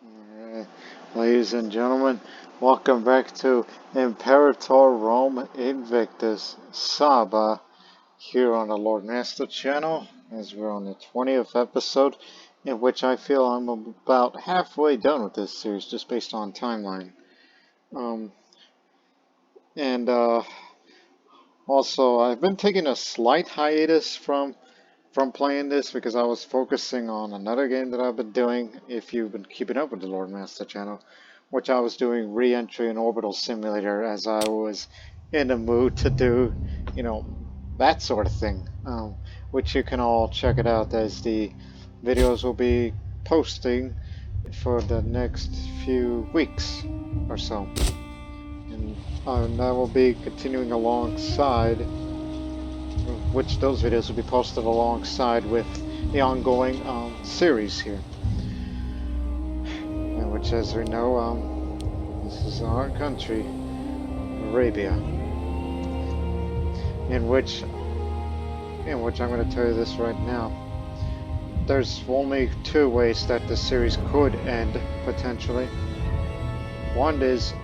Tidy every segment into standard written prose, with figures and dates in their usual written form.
Alright, ladies and gentlemen, welcome back to Imperator Rome Invictus Saba here on the Lord Master channel, as we're on the 20th episode, in which I feel I'm about halfway done with this series, just based on timeline. And also, I've been taking a slight hiatus from playing this because I was focusing on another game that I've been doing, if you've been keeping up with the Lord Master channel, which I was doing re-entry and orbital simulator, as I was in the mood to do, that sort of thing, which you can all check it out as the videos will be posting for the next few weeks or so. And that will be continuing alongside, which those videos will be posted alongside with the ongoing series here. And which, as we know, this is our country, Arabia, in which I'm going to tell you this right now. There's only two ways that the series could end, potentially. One is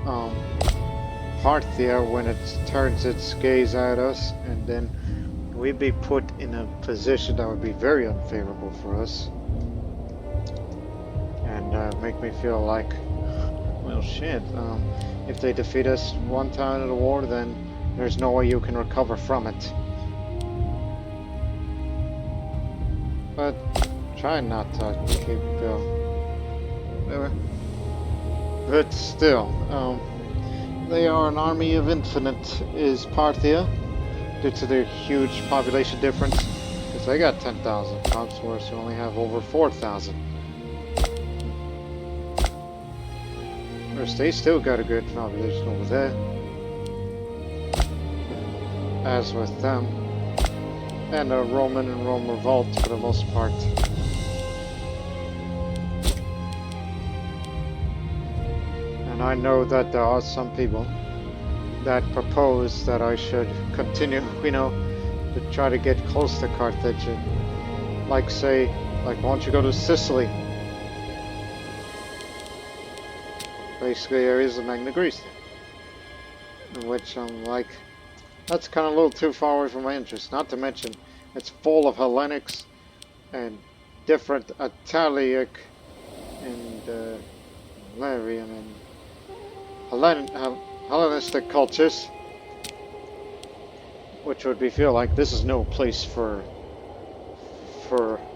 Parthia, when it turns its gaze at us, and then we'd be put in a position that would be very unfavorable for us, and make me feel like, well, shit, if they defeat us one time in the war, then there's no way you can recover from it. But try not to keep but still, they are an army of infinite, is Parthia, due to their huge population difference, because they got 10,000 troops, whereas we only have over 4,000. Whereas they still got a good population over there, as with them, and a Roman and Rome revolt for the most part. And I know that there are some people that propose that I should continue, to try to get close to Carthage. Like, say, why don't you go to Sicily? Basically, areas of Magna Grecia. In which I'm like, that's kind of a little too far away from my interest. Not to mention, it's full of Hellenics and different Italic and Arabian and Hellenistic cultures, which would be feel like this is no place for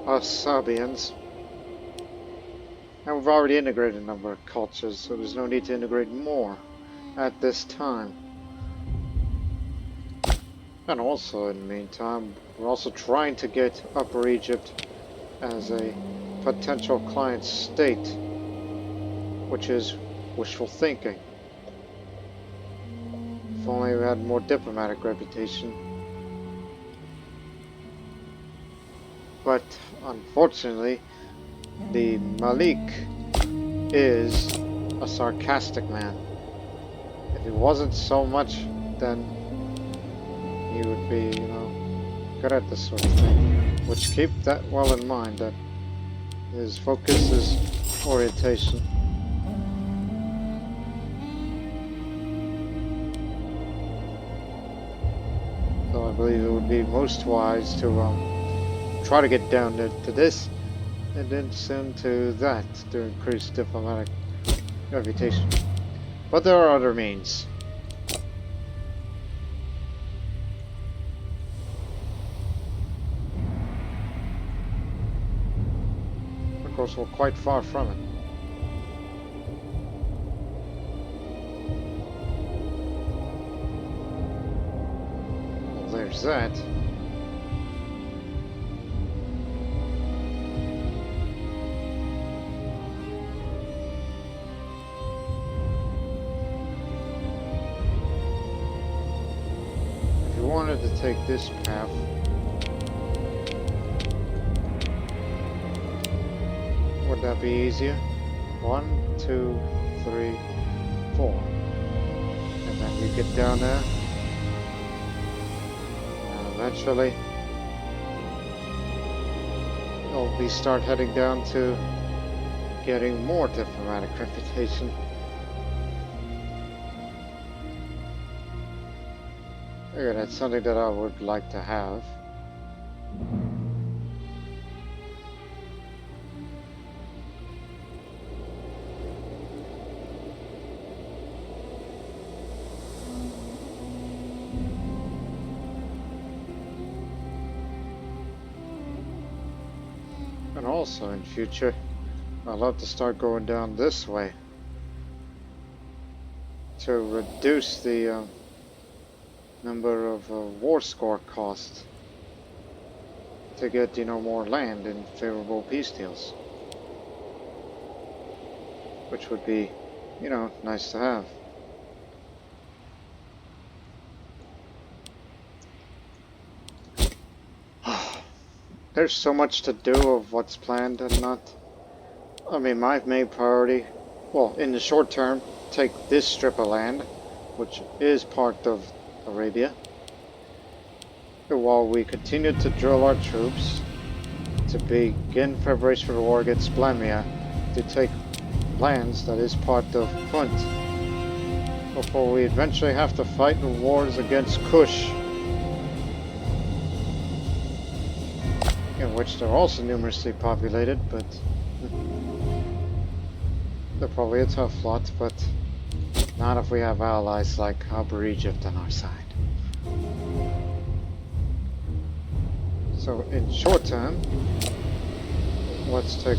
us Sabians. And we've already integrated a number of cultures, so there's no need to integrate more at this time. And also, in the meantime, we're also trying to get Upper Egypt as a potential client state, which is wishful thinking. If only we had more diplomatic reputation. But unfortunately, the Malik is a sarcastic man. If he wasn't so much, then he would be, good at this sort of thing. Which, keep that well in mind, that his focus is orientation. So I believe it would be most wise to try to get down to this, and then soon to that, to increase diplomatic reputation. But there are other means. Of course, we're quite far from it. Well, there's that. Wanted to take this path, would that be easier? 1, 2, 3, 4, and then you get down there, and eventually you'll start heading down to getting more diplomatic reputation. Okay, that's something that I would like to have. And also in future, I'd love to start going down this way to reduce the number of war score costs to get, more land in favorable peace deals, which would be, nice to have. There's so much to do of what's planned and not. I mean, my main priority, well, in the short term, take this strip of land, which is part of Arabia, while we continue to drill our troops to begin preparation for the war against Blamia, to take lands that is part of Punt, before we eventually have to fight the wars against Kush, in which they're also numerously populated, but they're probably a tough lot, but not if we have allies like Upper Egypt on our side. So in short term, let's take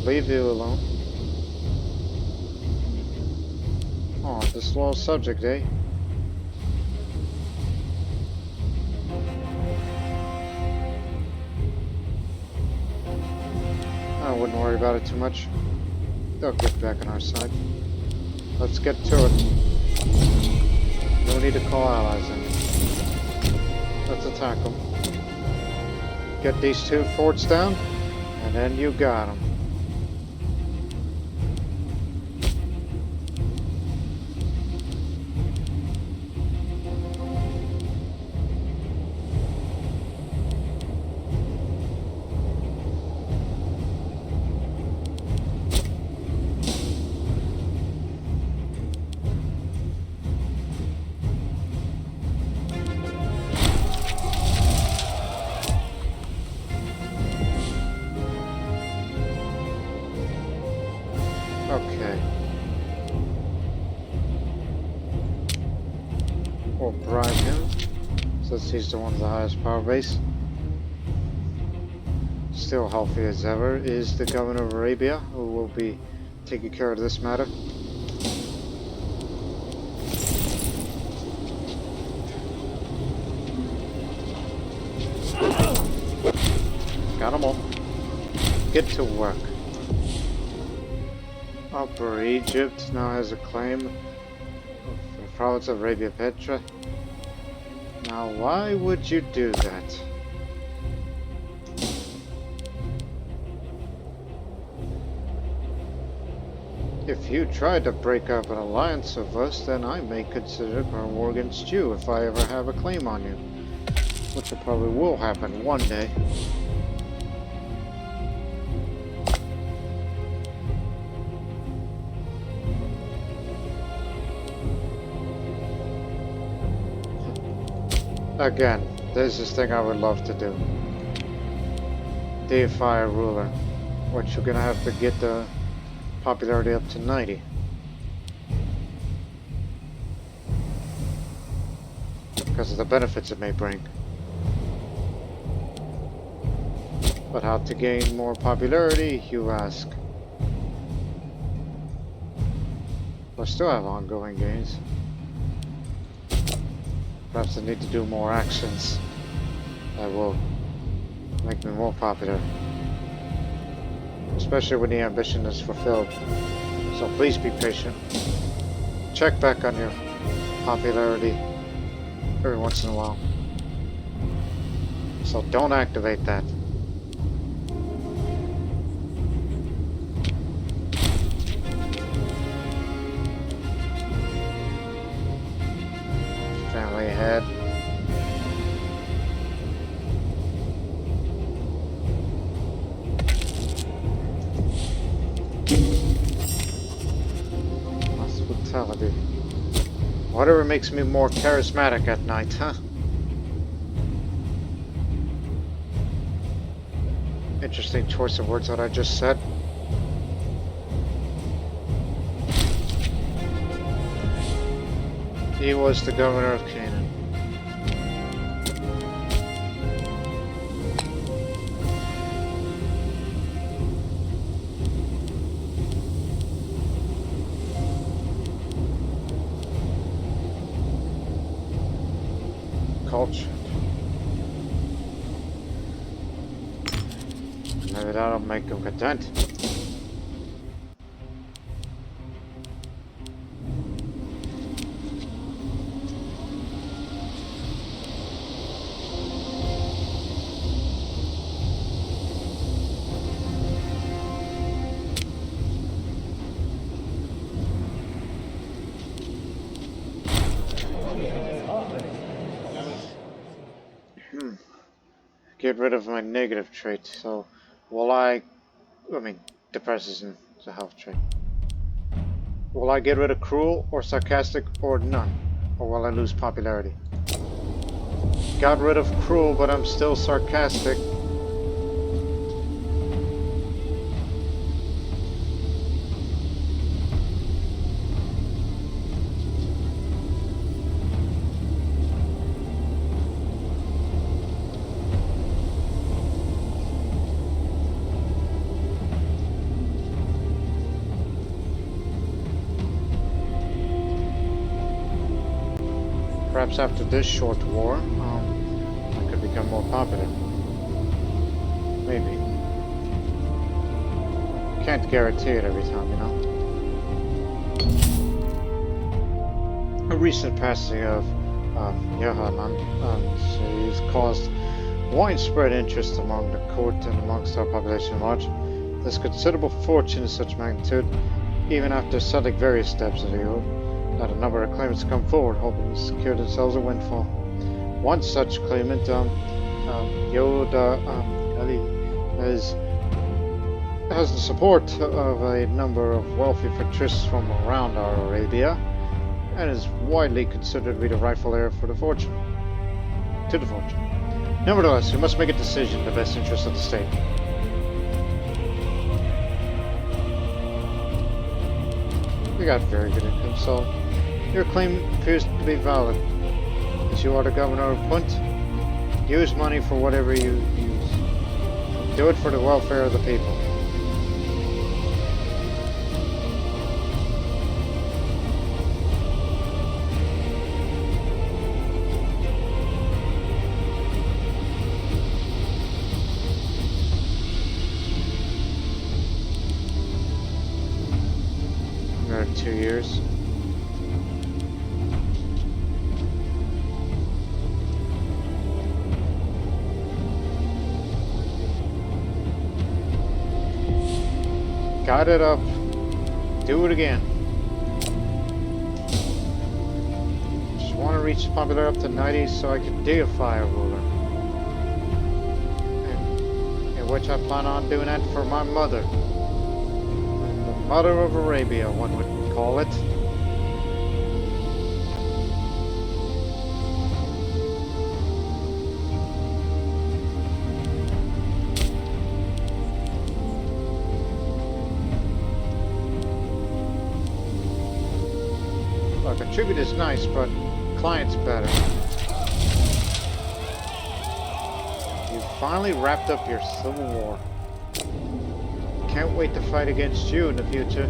leave you alone. Oh, disloyal subject, eh? I wouldn't worry about it too much. They'll get back on our side. Let's get to it. No need to call allies in. Let's attack them. Get these two forts down, and then you got them. Okay. We'll bribe him, since he's the one with the highest power base. Still healthy as ever is the governor of Arabia, who will be taking care of this matter. Got them all. Get to work. Upper Egypt now has a claim of the province of Arabia Petra. Now, why would you do that? If you tried to break up an alliance with us, then I may consider a war against you if I ever have a claim on you. Which probably will happen one day. Again, there's this thing I would love to do. Deify a ruler, which you're gonna have to get the popularity up to 90. Because of the benefits it may bring. But how to gain more popularity, you ask? I still have ongoing gains. Perhaps I need to do more actions that will make me more popular. Especially when the ambition is fulfilled. So please be patient. Check back on your popularity every once in a while. So don't activate that. Family ahead. Whatever makes me more charismatic at night, huh? Interesting choice of words that I just said. He was the governor of Canaan. Culture. Maybe that'll make him content. Get rid of my negative trait. So, will I mean, depress isn't a health trait. Will I get rid of cruel or sarcastic or none? Or will I lose popularity? Got rid of cruel, but I'm still sarcastic. Perhaps after this short war, I could become more popular. Maybe. Can't guarantee it every time, you know? A recent passing of Yohanan has caused widespread interest among the court and amongst our population at large. There's considerable fortune in such magnitude, even after settling various steps of the oath. That a number of claimants come forward, hoping to secure themselves a windfall. One such claimant, Yoda Ali, has the support of a number of wealthy patricians from around our Arabia, and is widely considered to be the rightful heir for the fortune. To the fortune. Nevertheless, we must make a decision in the best interest of the state. We got very good income, so your claim appears to be valid. As you are the governor of Punt, use money for whatever you use. Do it for the welfare of the people. Another 2 years. Got it up. Do it again. Just want to reach popular up to 90 so I can deify a ruler. In which I plan on doing that for my mother. The mother of Arabia, one would call it. Look, a tribute is nice, but client's better. You finally wrapped up your civil war. Can't wait to fight against you in the future.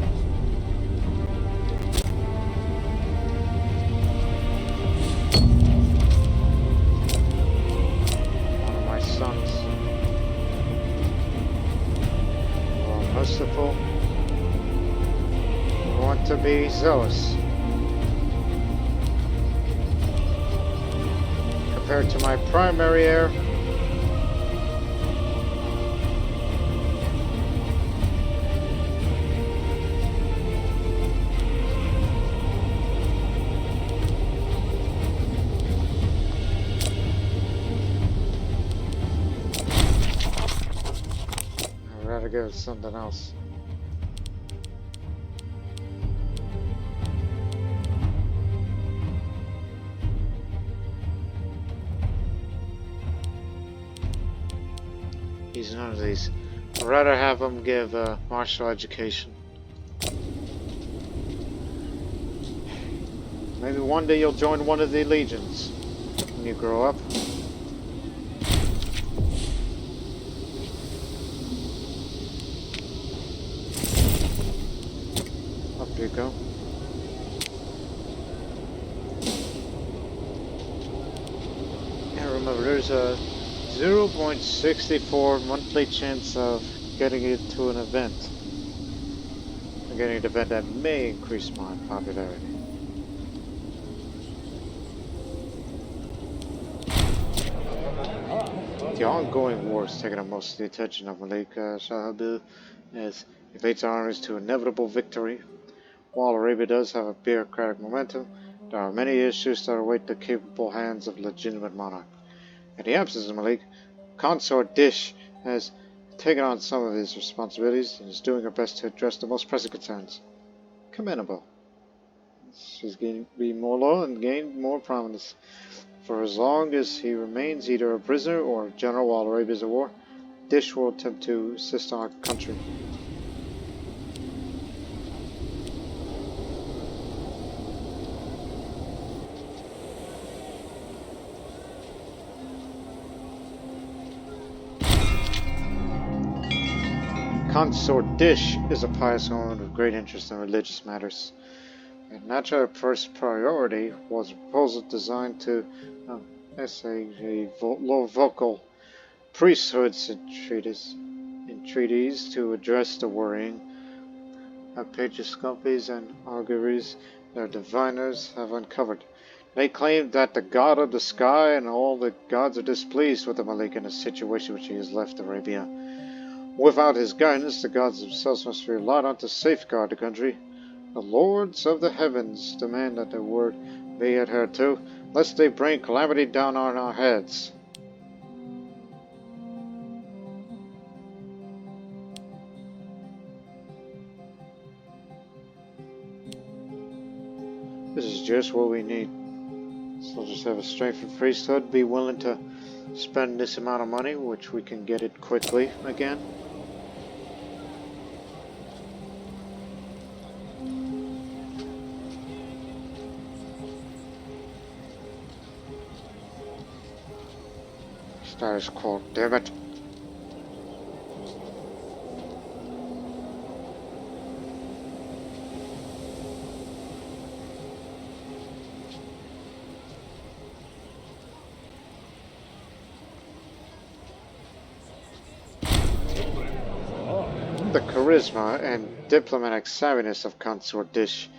One of my sons. You are merciful. You want to be zealous. Compared to my primary heir, I'd rather give it something else. He's none of these. I'd rather have him give martial education. Maybe one day you'll join one of the legions when you grow up. Up you go. And remember, there's a 0.64 monthly chance of getting it to an event. I'm getting an event that may increase my popularity. The ongoing war is taking up most of the attention of Malik Shahabil as it leads armies to inevitable victory. While Arabia does have a bureaucratic momentum, there are many issues that await the capable hands of legitimate monarch. In the absence of Malik, Consort Dish has taken on some of his responsibilities and is doing her best to address the most pressing concerns. Commendable. She's gained be more loyal and gained more prominence. For as long as he remains either a prisoner or a general while Arabia is at war, Dish will attempt to assist our country. Consort Dish is a pious woman with great interest in religious matters. And naturally, her first priority was a proposal designed to essay a low vocal priesthoods entreaties to address the worrying episcopes and auguries their diviners have uncovered. They claim that the god of the sky and all the gods are displeased with the Malik in a situation which he has left Arabia. Without his guidance, the gods themselves must be relied on to safeguard the country. The lords of the heavens demand that their word be adhered to, lest they bring calamity down on our heads. This is just what we need. Soldiers have a strengthened priesthood, be willing to spend this amount of money, which we can get it quickly again. Status quo, damn it. The charisma and diplomatic savviness of Consort Dish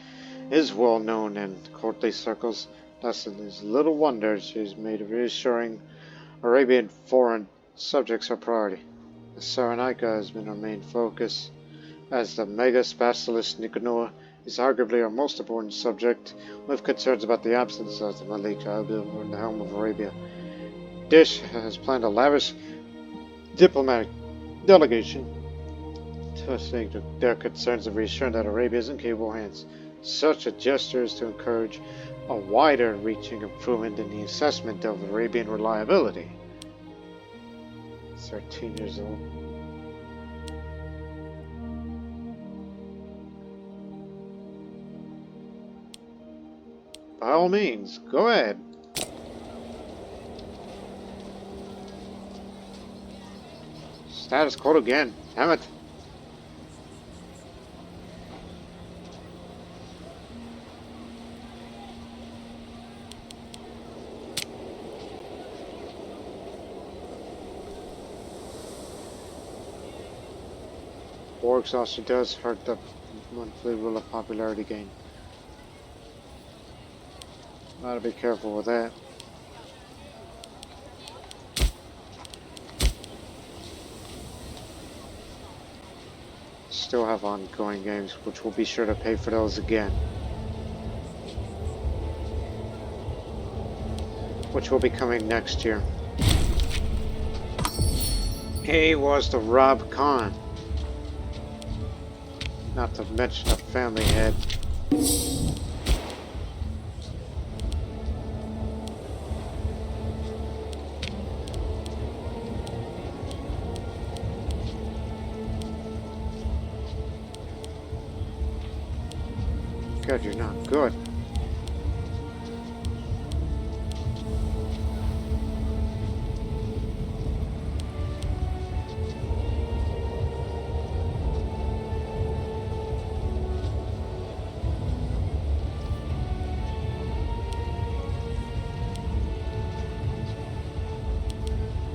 is well known in courtly circles. Thus it is little wonder she's made reassuring Arabian foreign subjects her priority. The Cyrenaica has been her main focus, as the Megas Basilisk Nicanor is arguably our most important subject, with concerns about the absence of the Malik Abil in the helm of Arabia. Dish has planned a lavish diplomatic delegation to assay their concerns and reassuring that Arabia is in capable hands. Such a gesture is to encourage a wider reaching improvement in the assessment of Arabian reliability. 13 years old. By all means, go ahead. Status quo again, damn it. War exhaustion does hurt the monthly rule of popularity gain. Gotta be careful with that. Still have ongoing games, which will be sure to pay for those again. Which will be coming next year. He was the Rob Khan. Not to mention a family head. God, you're not good.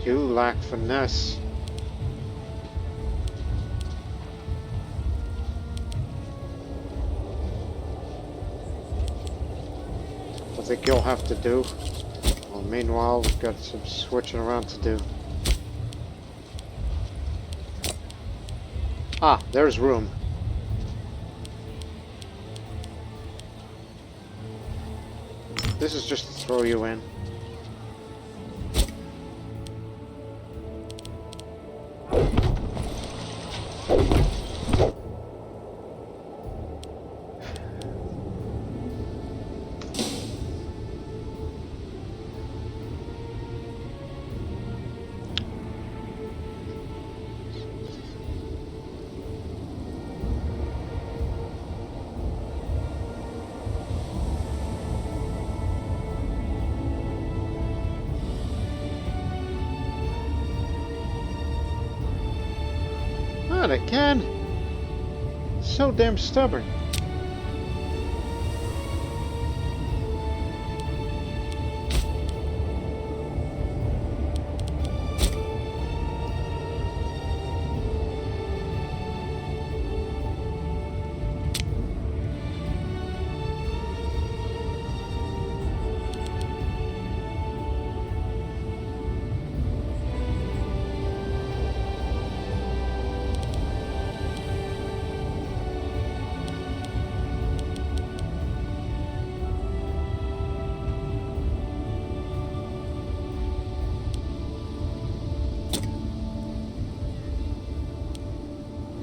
You lack finesse. I think you'll have to do. Well, meanwhile, we've got some switching around to do. Ah, there's room. This is just to throw you in. Not again. So damn stubborn.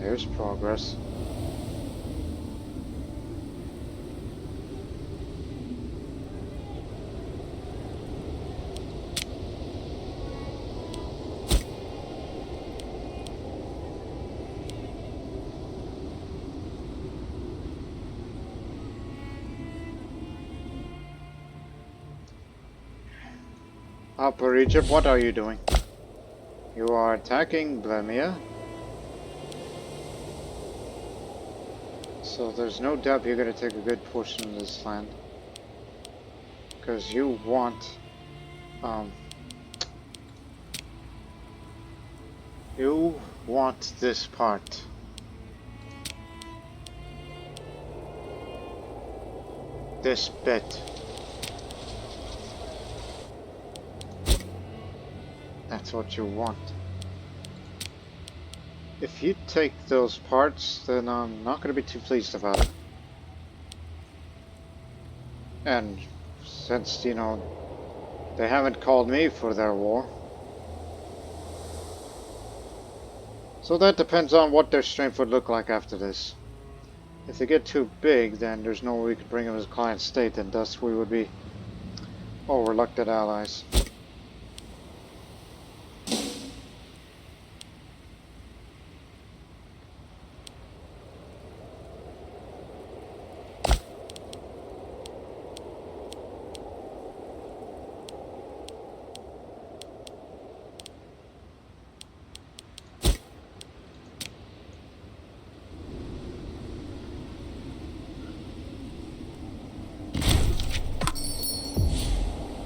There's progress. Upper Egypt, what are you doing? You are attacking Blemia. So there's no doubt you're going to take a good portion of this land. Because you want... you want this part. This bit. That's what you want. If you take those parts, then I'm not going to be too pleased about it. And since, you know, they haven't called me for their war. So that depends on what their strength would look like after this. If they get too big, then there's no way we could bring them as a client state, and thus we would be, oh, reluctant allies.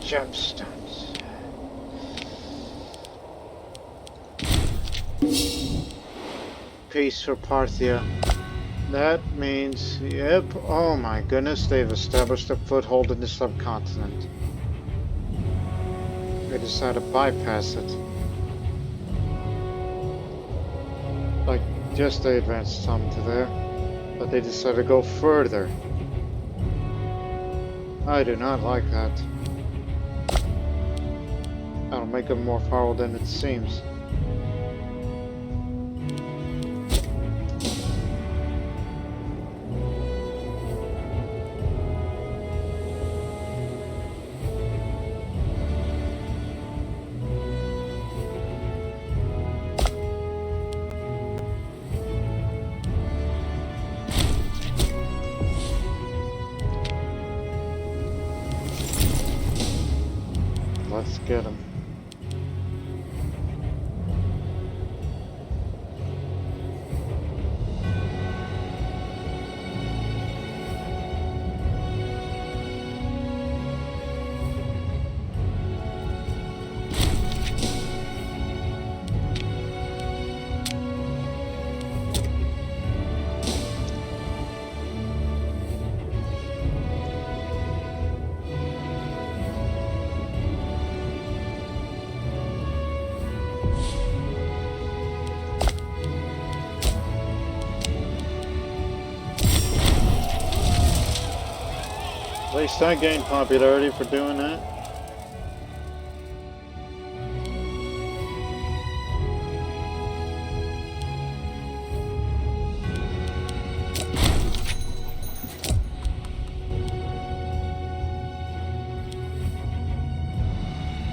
Gemstones. Peace for Parthia. That means, yep, oh my goodness, they've established a foothold in the subcontinent. They decided to bypass it. Like, just they advanced some to there, but they decided to go further. I do not like that. That'll make them more powerful than it seems. get him. At least I gained popularity for doing that.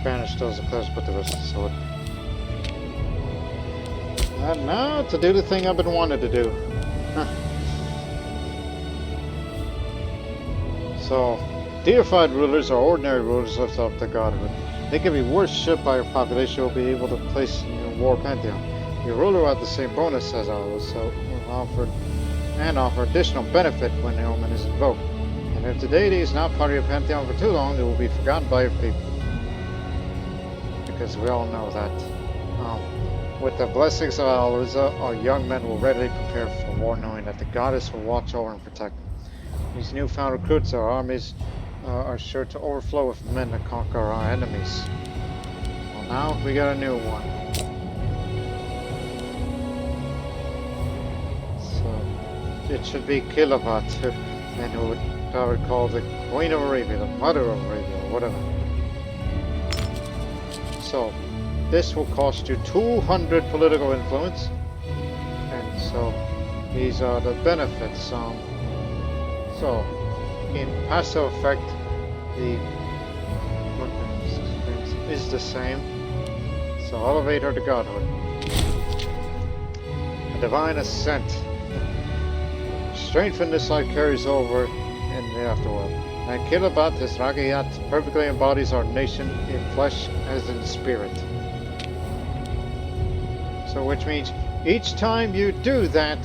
Banish those eclipses, put the rest of the sword. And now to do the thing I've been wanting to do. So, deified rulers are ordinary rulers of the godhood. They can be worshipped by your population who will be able to place in your war pantheon. Your ruler will have the same bonus as ours, so will offer additional benefit when the omen is invoked. And if the deity is not part of your pantheon for too long, it will be forgotten by your people. Because we all know that. With the blessings of Al-Rizza, our young men will readily prepare for war, knowing that the goddess will watch over and protect them. These newfound recruits, our armies are sure to overflow with men to conquer our enemies. Well, now we got a new one. So it should be Kilabat, and who I would call the Queen of Arabia, the Mother of Arabia, or whatever. So this will cost you 200 political influence, and so these are the benefits. So in passive effect, the is the same. So Elevator to Godhood, a divine ascent. Strength in this life carries over in the afterworld. And Kilabat, this Ragayat, perfectly embodies our nation in flesh as in spirit. So which means each time you do that,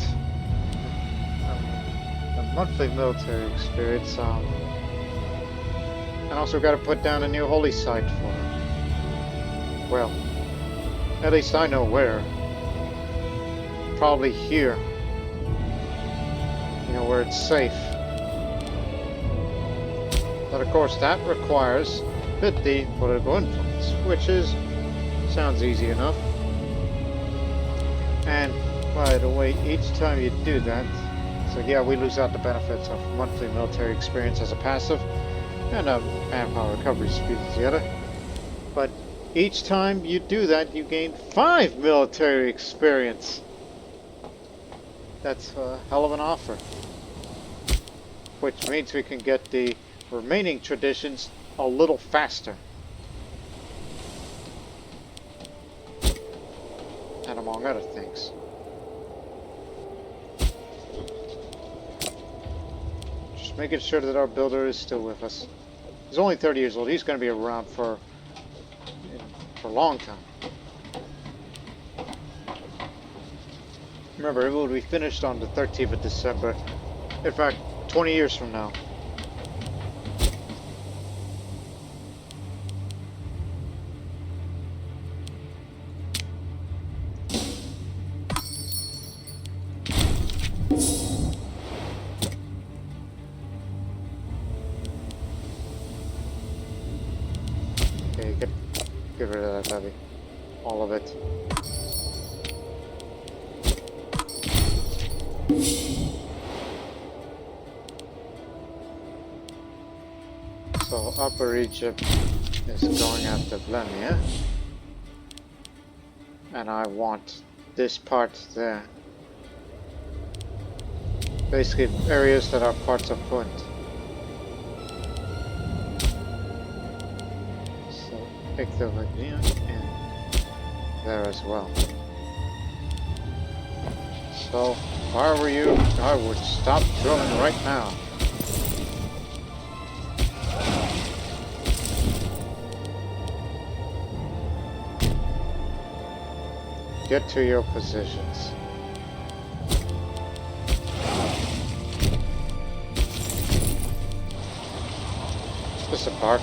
the monthly military experience, and also got to put down a new holy site for it. Well, at least I know where. Probably here. You know, where it's safe. But of course that requires 50 political influence, which sounds easy enough. And by the way, each time you do that, so yeah, we lose out the benefits of monthly military experience as a passive, and manpower recovery speed as the other. But each time you do that, you gain 5 military experience. That's a hell of an offer. Which means we can get the remaining traditions a little faster. And among other things. Just making sure that our builder is still with us. He's only 30 years old. He's going to be around for a long time. Remember, it will be finished on the 13th of December. In fact, 20 years from now. Okay, get rid of that heavy. All of it. So Upper Egypt is going after Blemia, and I want this part there. Basically areas that are parts of Punt. So pick the Virginia and there as well. So if I were you, I would stop drilling right now. get to your positions. Disembark.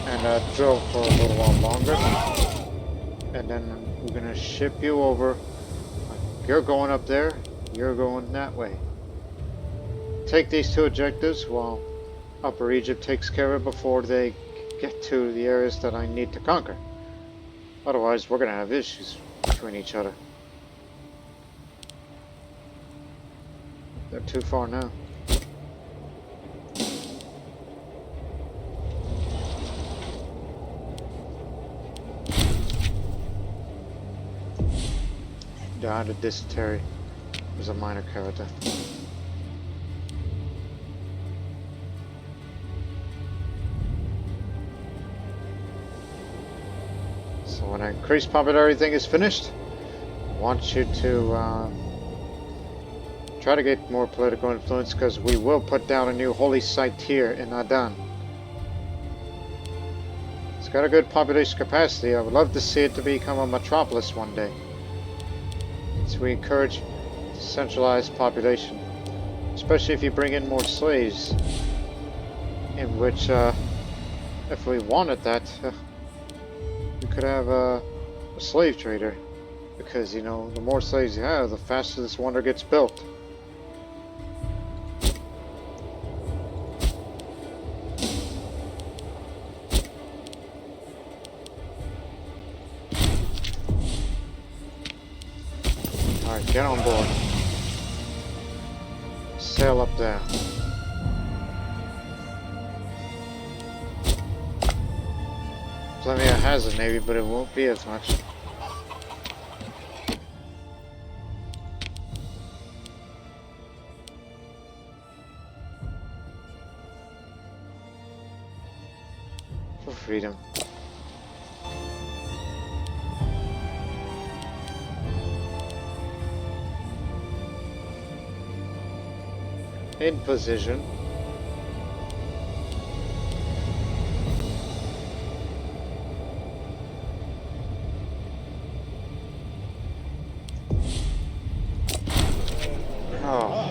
And drill for a little while longer. And then we're gonna ship you over. You're going up there, you're going that way. Take these two objectives while Upper Egypt takes care of it before they get to the areas that I need to conquer. Otherwise, we're gonna have issues between each other. They're too far now. Died of dysentery. Was a minor character. So when increased popularity thing is finished, I want you to try to get more political influence, because we will put down a new holy site here in Adan. It's got a good population capacity. I would love to see it to become a metropolis one day. So we encourage decentralized population, especially if you bring in more slaves, in which if we wanted that, we could have a slave trader, because you know, the more slaves you have, the faster this wonder gets built. Alright, get on board. Sail up there. Flemia has a navy, but it won't be as much. For freedom. In position. Oh.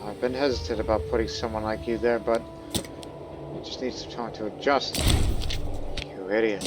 I've been hesitant about putting someone like you there, but you just need some time to adjust. You idiot.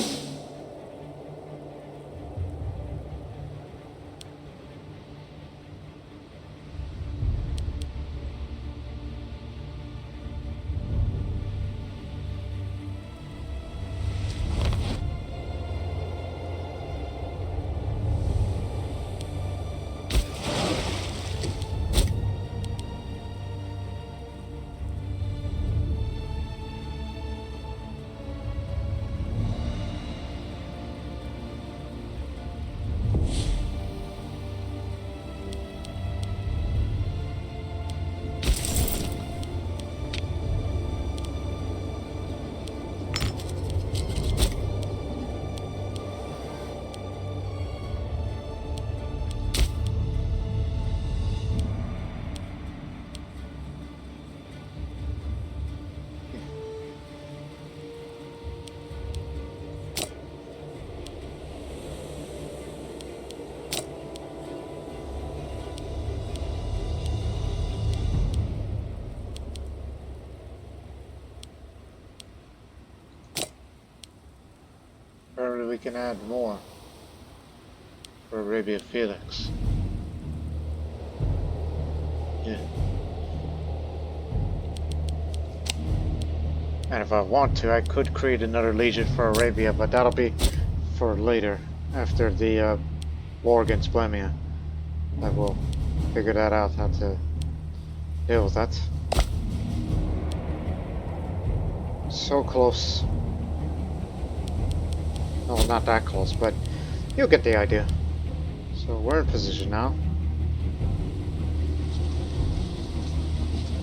Apparently we can add more for Arabian Felix. Yeah. And if I want to, I could create another legion for Arabia, but that'll be for later, after the war against Blemia. I will figure that out, how to deal with that. So close. No, not that close, but you'll get the idea. So we're in position now.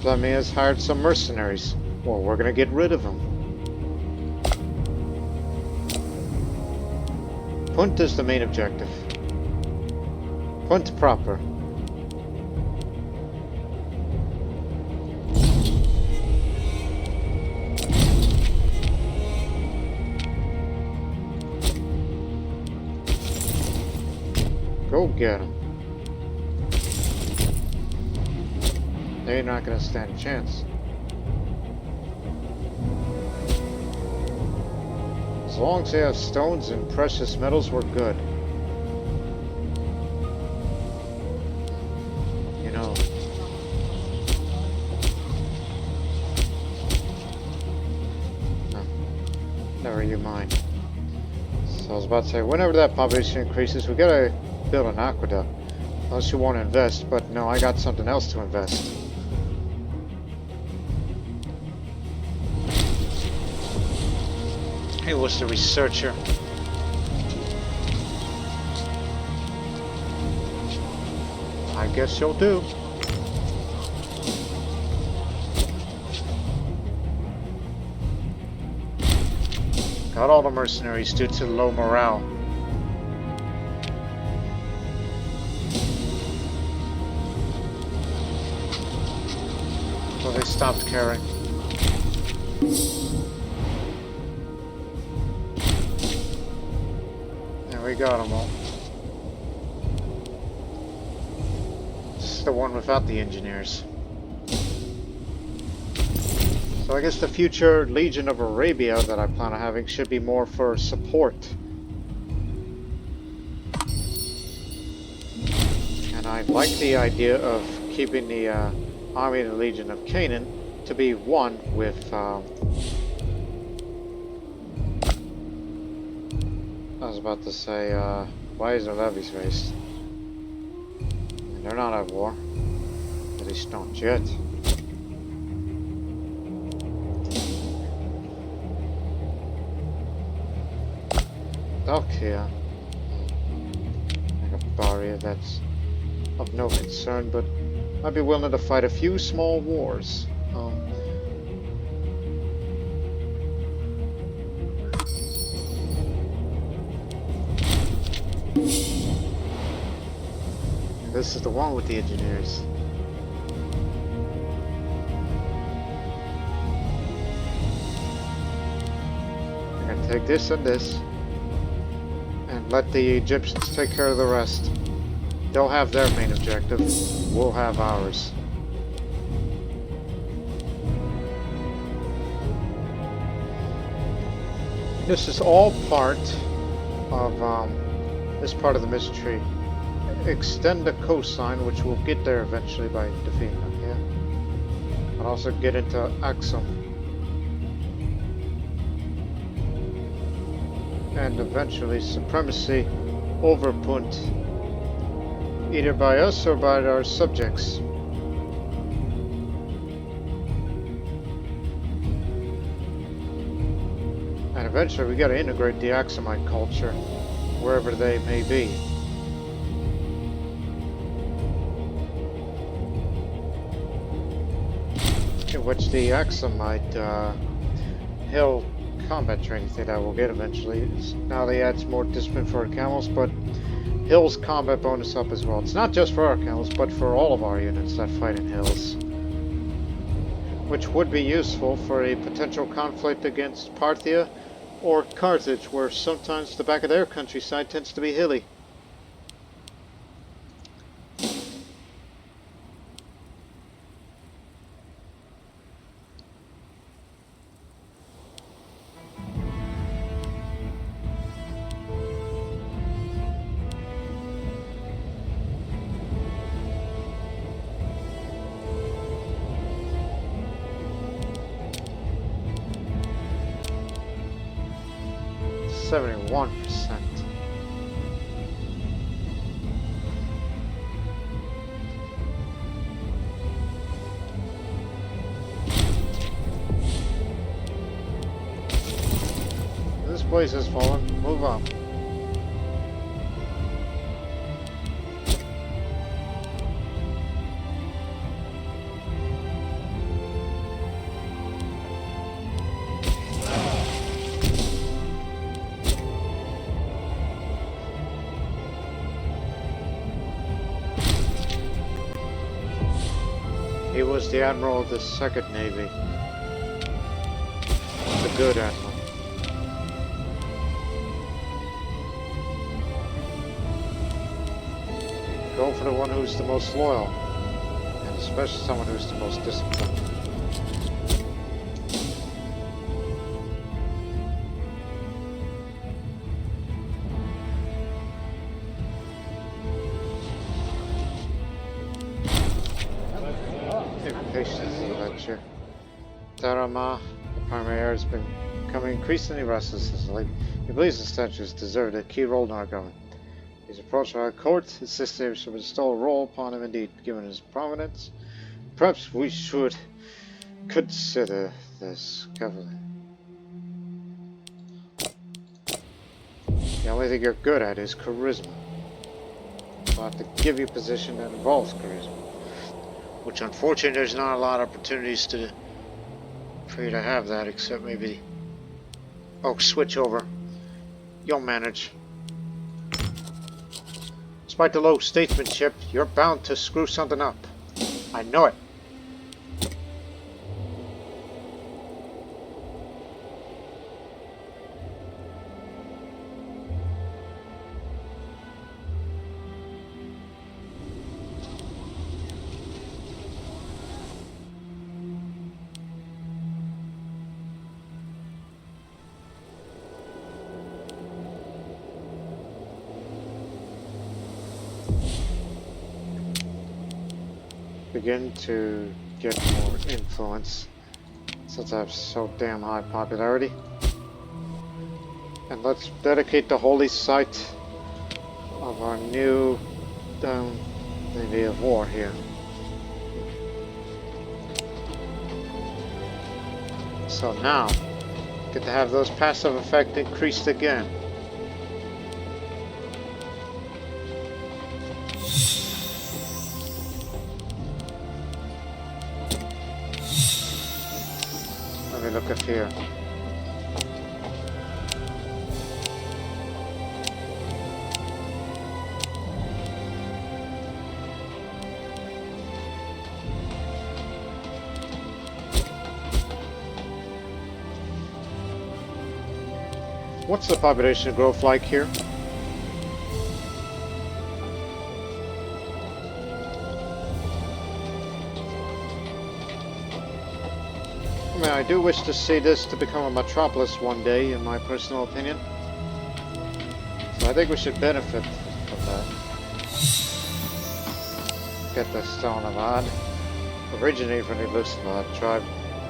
Blamia's hired some mercenaries. Well, we're gonna get rid of them. Punt is the main objective. Punt proper. Go get them. They're not going to stand a chance. As long as they have stones and precious metals, we're good. You know. No. Never you mind. So I was about to say, whenever that population increases, we gotta build an aqueduct. Unless you want to invest, but no, I got something else to invest. Hey, what's the researcher? I guess you'll do. Got all the mercenaries due to low morale. Well, they stopped caring. There we got them all. This is the one without the engineers. So I guess the future Legion of Arabia that I plan on having should be more for support. And I like the idea of keeping the Army of the Legion of Canaan to be one with I was about to say, why is their levies raised? They're not at war. At least not yet. Okay, like a barrier that's of no concern, but I'd be willing to fight a few small wars. This is the one with the engineers. I'm gonna take this and this, and let the Egyptians take care of the rest. They'll have their main objective. We'll have ours. This is all part of this part of the mystery. Extend the coastline, which we'll get there eventually by defeating them, yeah? And also get into Axum. And eventually supremacy over Punt. Either by us or by our subjects. And eventually we gotta integrate the Axumite culture wherever they may be. In which the Axumite hill combat training thing that we'll get eventually. Now they add some more discipline for our camels, but hills combat bonus up as well. It's not just for our camels, but for all of our units that fight in hills. Which would be useful for a potential conflict against Parthia or Carthage, where sometimes the back of their countryside tends to be hilly. %. This place has fallen. Move on. He was the admiral of the Second Navy. The good admiral. for the one who's the most loyal, and especially someone who's the most disciplined. Impatience is a venture. Tarama, the primary heir, has been becoming increasingly restless as of late. He believes the statue has deserved a key role in our government. He's approached our court, insisting we should bestow a role upon him indeed, given his prominence. Perhaps we should consider this carefully. The only thing you're good at is charisma. I'll have to give you a position that involves charisma. Which, unfortunately, there's not a lot of opportunities for you to have that, except maybe... Oh, switch over. You'll manage. Despite the low statesmanship, you're bound to screw something up. I know it. Begin to get more influence since I have so damn high popularity. And let's dedicate the holy site of our new Navy of War here. So now, get to have those passive effects increased again. Look up here. What's the population growth like here? I do wish to see this to become a metropolis one day, in my personal opinion. So I think we should benefit from that. Get the Stone of Ad. Originating from the Lucifer tribe,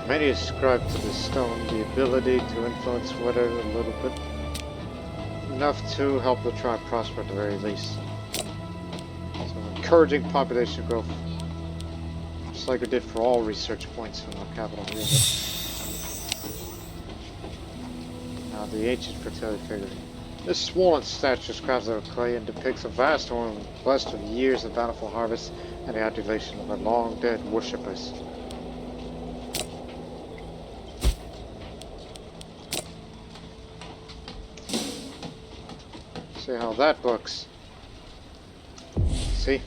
many ascribe to the stone the ability to influence weather a little bit. Enough to help the tribe prosper at the very least. So encouraging population growth. Just like we did for all research points from the capital region. Now the ancient fertility figure. This swollen statue is crafted out of clay and depicts a vast woman blessed with years of bountiful harvest and the adulation of her long dead worshippers. See how that looks. See?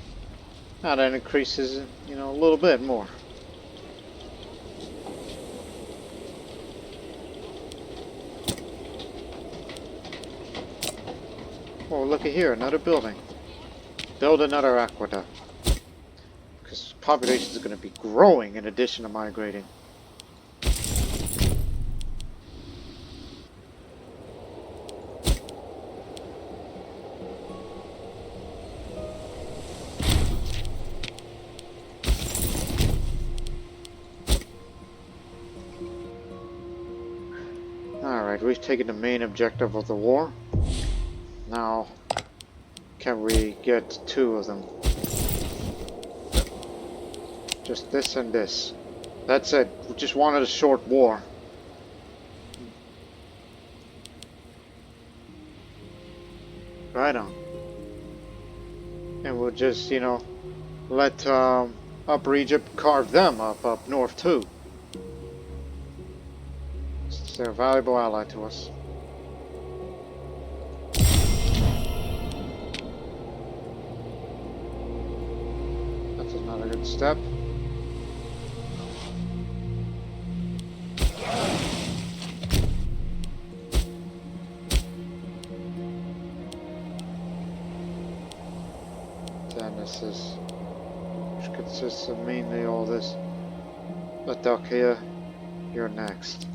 Now that increases, you know, a little bit more. Oh, look at here, another building. Build another aqueduct. Because population is going to be growing in addition to migrating. Alright, we've taken the main objective of the war. Now, can we get two of them? Just this and this. That's it. We just wanted a short war. Right on. And we'll just, you know, let Upper Egypt carve them up north too. They're a valuable ally to us. That's another good step. provinces, which consists of mainly all this. Latakia, you're next.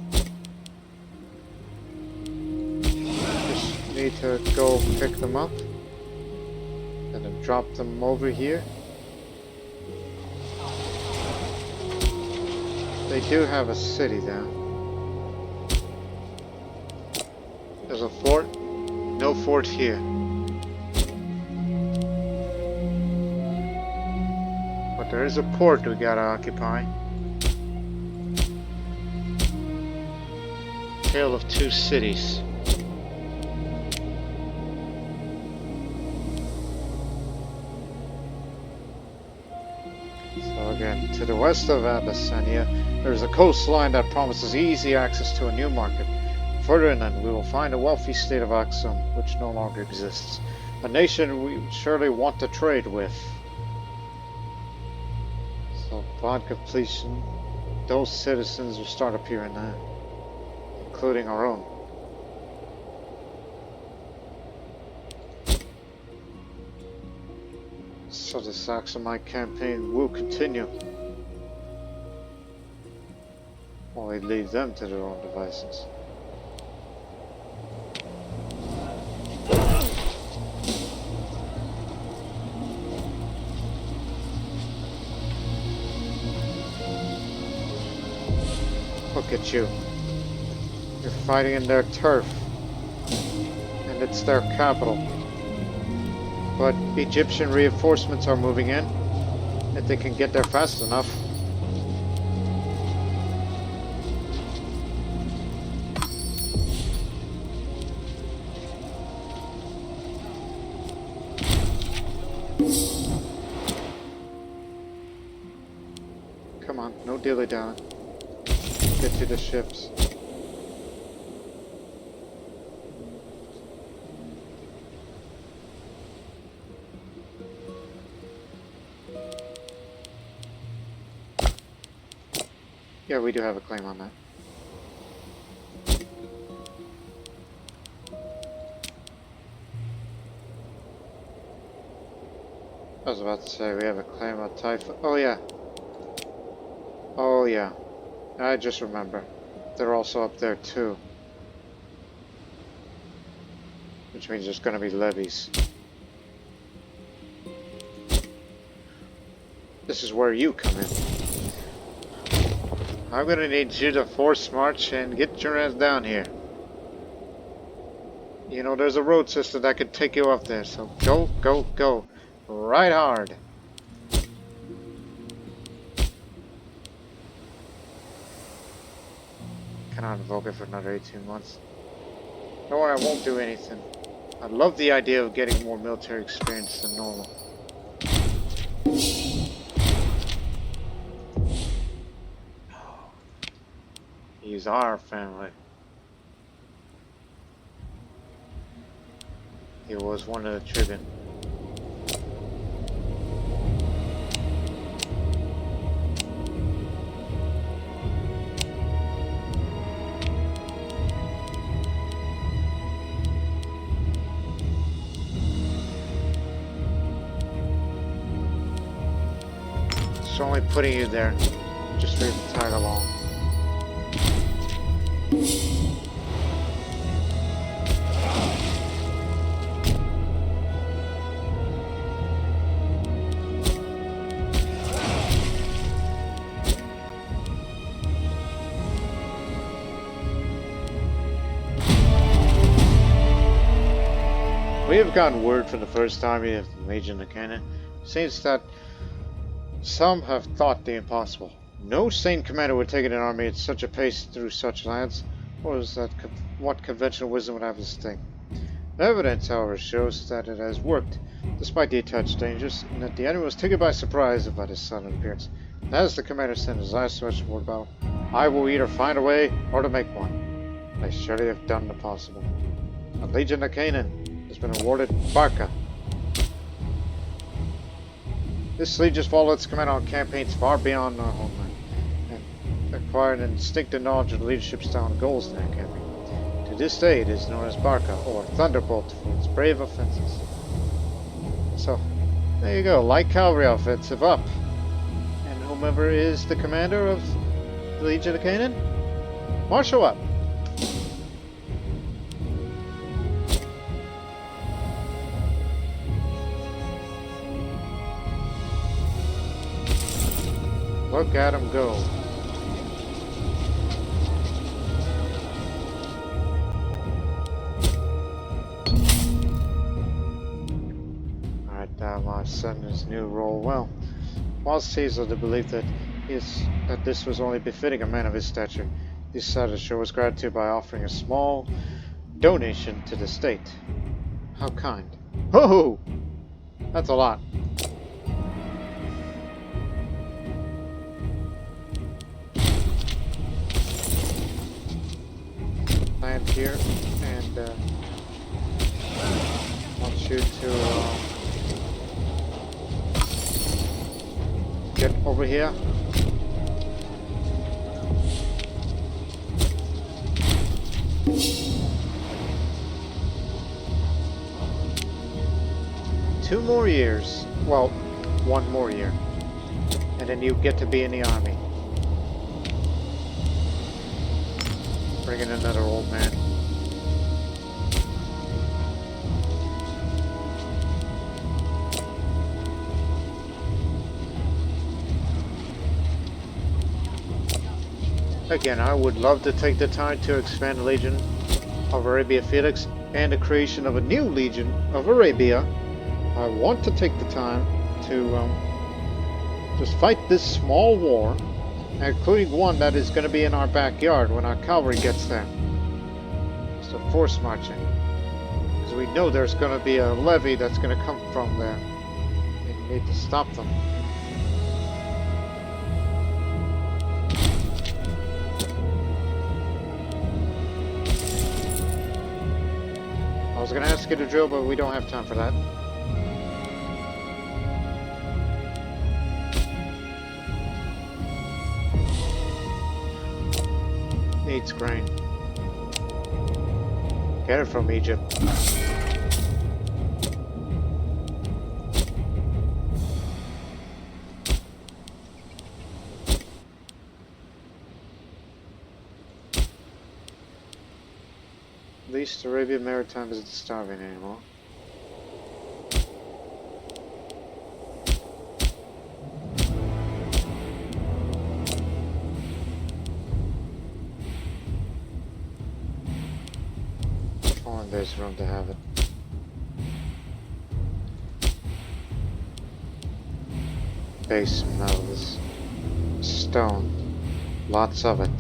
Just need to go pick them up and then drop them over here. They do have a city there. There's a fort. No fort here. But there is a port we gotta occupy. Tale of two cities. So again, to the west of Abyssinia, there is a coastline that promises easy access to a new market. Further inland, we will find a wealthy state of Axum, which no longer exists. A nation we surely want to trade with. So, upon completion, those citizens will start appearing now, including our own. So the Axumite campaign will continue. While we leave them to their own devices. Look at you. You're fighting in their turf. And it's their capital. But Egyptian reinforcements are moving in. If they can get there fast enough. Come on, no dilly-dallying. Get to the ships. Yeah, we do have a claim on that. I was about to say we have a claim on Typhoon. Oh yeah. Oh yeah. I just remember. They're also up there too. Which means there's going to be levies. This is where you come in. I'm going to need you to force march and get your ass down here. You know, there's a road system that could take you up there, so go, go, go. Right hard. Cannot invoke it for another 18 months. Don't worry, I won't do anything. I love the idea of getting more military experience than normal. He's our family. He was one of the Tribune. It's only putting you there just for you to tag along. We have gotten word from the First Army of Major Nakana. Seems that some have thought the impossible. No sane commander would take an army at such a pace through such lands. What conventional wisdom would have this thing? The evidence, however, shows that it has worked, despite the attached dangers, and that the enemy was taken by surprise by his sudden appearance. And as the commander sent his eyes to the battle, I will either find a way or to make one. They surely have done the possible. A Legion of Canaan has been awarded Barca. This legion followed its command on campaigns far beyond our homeland, and acquired an instinctive knowledge of the leadership style and goals in that campaign. To this day, it is known as Barca, or Thunderbolt, for its brave offenses. So, There you go, light cavalry offensive up. And whomever is the commander of the Legion of Canaan, marshal up. Look at him go. Alright, my son his new role well. While Caesar the belief that this was only befitting a man of his stature, he decided to show his gratitude by offering a small donation to the state. How kind. Ho! That's a lot. Land here, and I want you to get over here. Two more years. Well, one more year. And then you get to be in the army. Bring in another old man. Again, I would love to take the time to expand the Legion of Arabia Felix and the creation of a new Legion of Arabia. I want to take the time to just fight this small war, including one that is going to be in our backyard when our cavalry gets there. Just a force marching. Because we know there's going to be a levy that's going to come from there. And you need to stop them. I was going to ask you to drill, but we don't have time for that. Needs grain. Get it from Egypt. At least Arabian Maritime isn't starving anymore. There's room to have it. Base metals, stone, lots of it.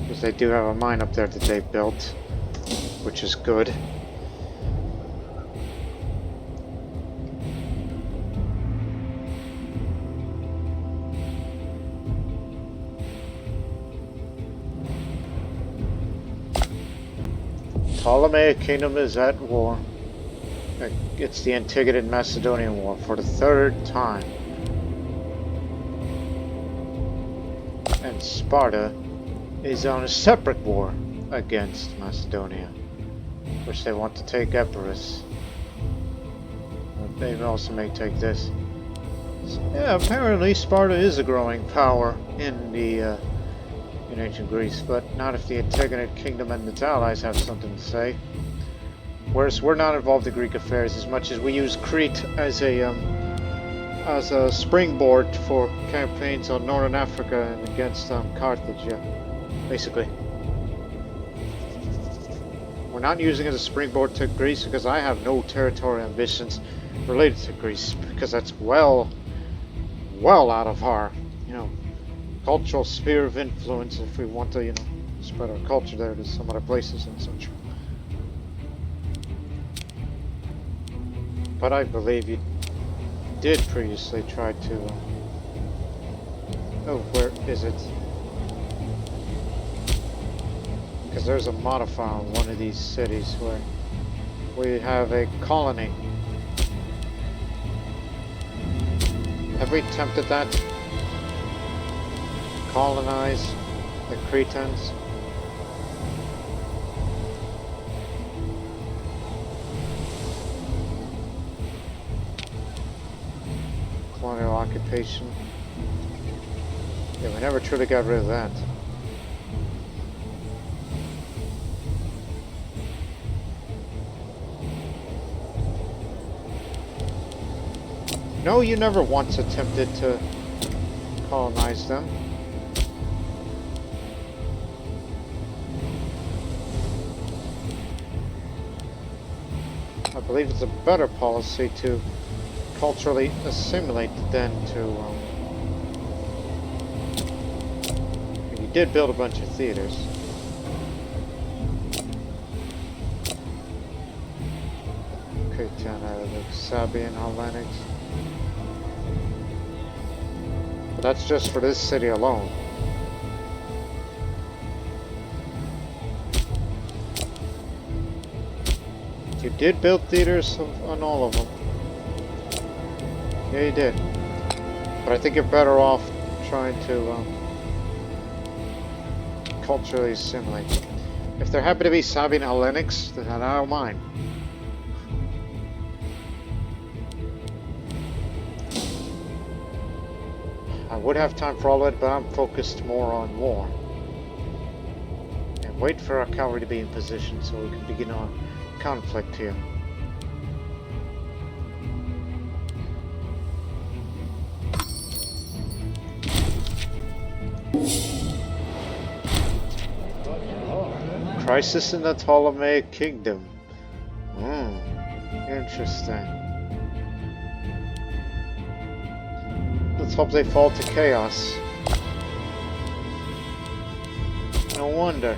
Because they do have a mine up there that they built, which is good. Ptolemaic Kingdom is at war. It's the Antigonid Macedonian War for the third time. And Sparta is on a separate war against Macedonia, which they want to take Epirus. They also may take this. Yeah, apparently Sparta is a growing power in the in ancient Greece, but not if the Antigonid Kingdom and its allies have something to say. Whereas we're not involved in Greek affairs as much as we use Crete as a springboard for campaigns on Northern Africa and against Carthage, yeah, basically. We're not using it as a springboard to Greece because I have no territorial ambitions related to Greece, because that's well out of our, cultural sphere of influence if we want to, spread our culture there to some other places and such. But I believe you did previously try to... oh, where is it? Because there's a modifier in one of these cities where we have a colony. Have we attempted that? Colonize the Cretans? occupation. Yeah, we never truly got rid of that. No, you never once attempted to colonize them. I believe it's a better policy to culturally assimilate than to... you did build a bunch of theaters. Okay, 10 out of the Saba and Hellenics. But that's just for this city alone. You did build theaters on all of them. Yeah, you did. But I think you're better off trying to culturally assimilate. If there happen to be Saba and Hellenics, then I don't mind. I would have time for all of it, but I'm focused more on war. And wait for our cavalry to be in position so we can begin our conflict here. Crisis in the Ptolemaic Kingdom. Interesting. Let's hope they fall to chaos. No wonder.